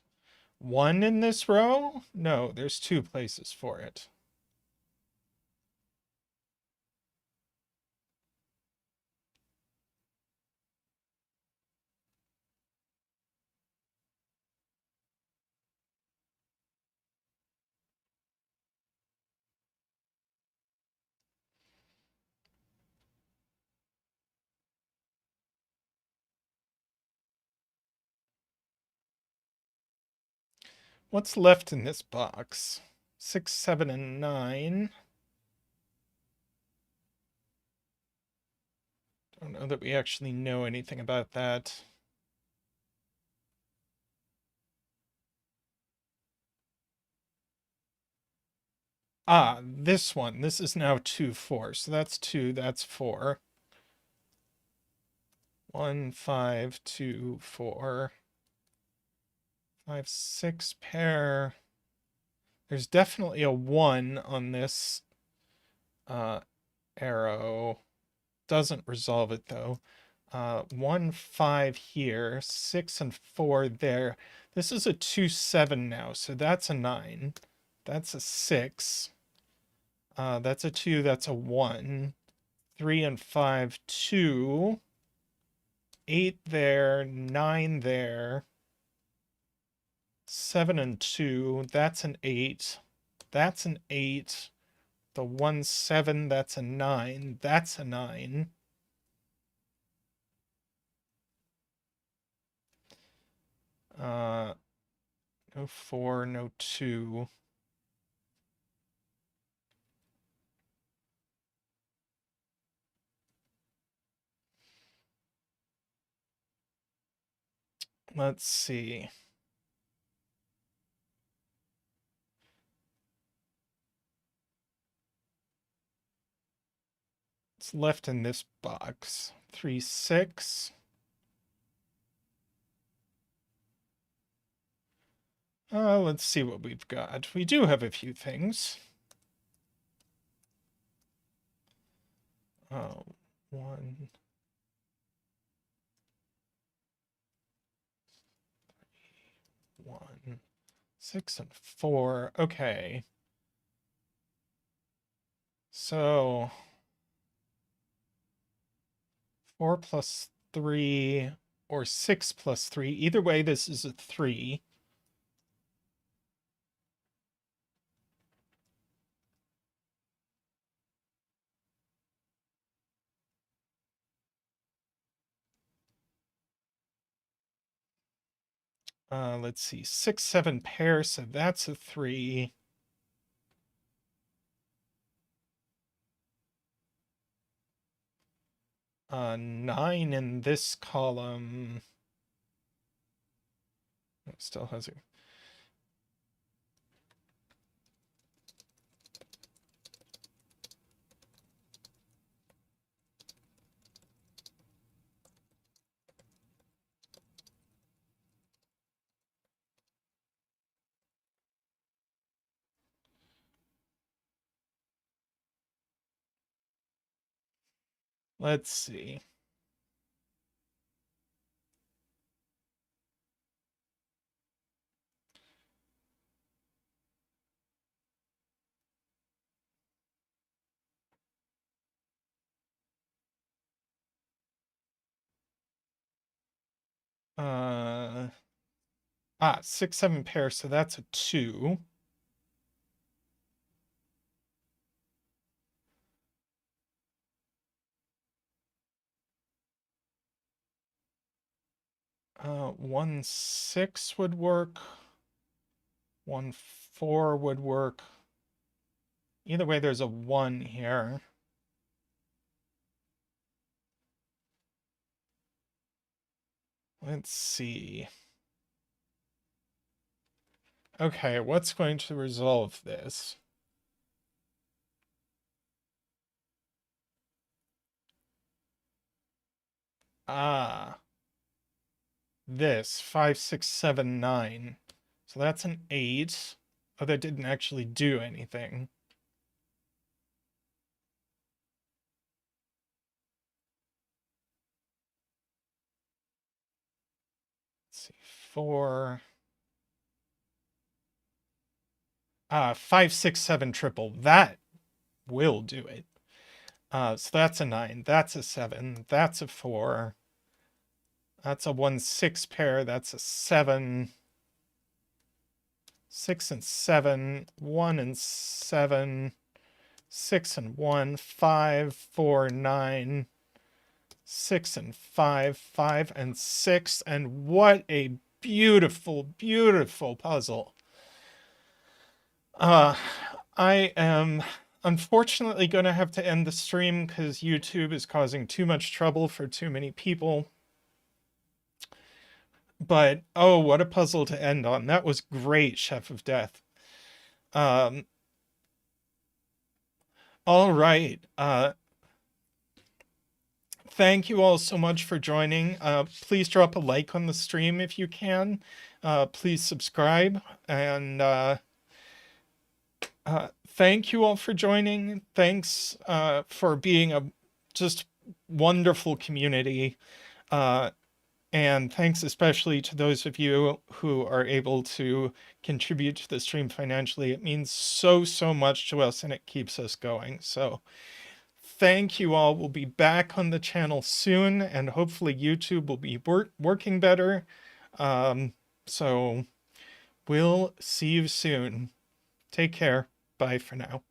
1 in this row? No, there's 2 places for it. What's left in this box? 6, 7, and 9. Don't know that we actually know anything about that. Ah, this one. This is now 2, 4. So that's 2, that's 4. 1, 5, 2, 4. 5, 6 pair. There's definitely a 1 on this arrow. Doesn't resolve it though. 1, 5 here, 6 and 4 there. This is a 2, 7 now, so that's a 9. That's a 6. That's a 2, that's a 1. 3 and 5, 2. 8 there, 9 there. 7 and 2, that's an 8. That's an 8. The 1, 7, that's a 9. That's a 9. No 4, no 2. Let's see. What's left in this box? 3, 6. Let's see what we've got. We do have a few things. Oh, 1, 1, 6, and 4. Okay. So 4 plus 3 or 6 plus 3. Either way, this is a 3. Let's see, 6, 7 pair, so that's a 3. Uh, 9 in this column. It still has a... Let's see. Uh, 6, 7 pair, so that's a 2. Uh, 1, 6 would work. 1, 4 would work. Either way, there's a 1 here. Let's see. Okay, what's going to resolve this? This 5, 6, 7, 9. So that's an 8. Oh, that didn't actually do anything. 4, 5, 6, 7 triple. That will do it. So that's a 9. That's a 7. That's a 4. That's a 1, 6 pair. That's a 7. 6 and 7. 1 and 7. 6 and 1. 5, 4, 9. 6 and 5. 5 and 6. And what a beautiful, beautiful puzzle. I am unfortunately going to have to end the stream because YouTube is causing too much trouble for too many people. But, oh, what a puzzle to end on. That was great, Chef of Death. All right. Thank you all so much for joining. Please drop a like on the stream if you can. Please subscribe. And thank you all for joining. Thanks for being a just wonderful community. And thanks especially to those of you who are able to contribute to the stream financially. It means so, so much to us and it keeps us going. So thank you all. We'll be back on the channel soon and hopefully YouTube will be working better. So we'll see you soon. Take care. Bye for now.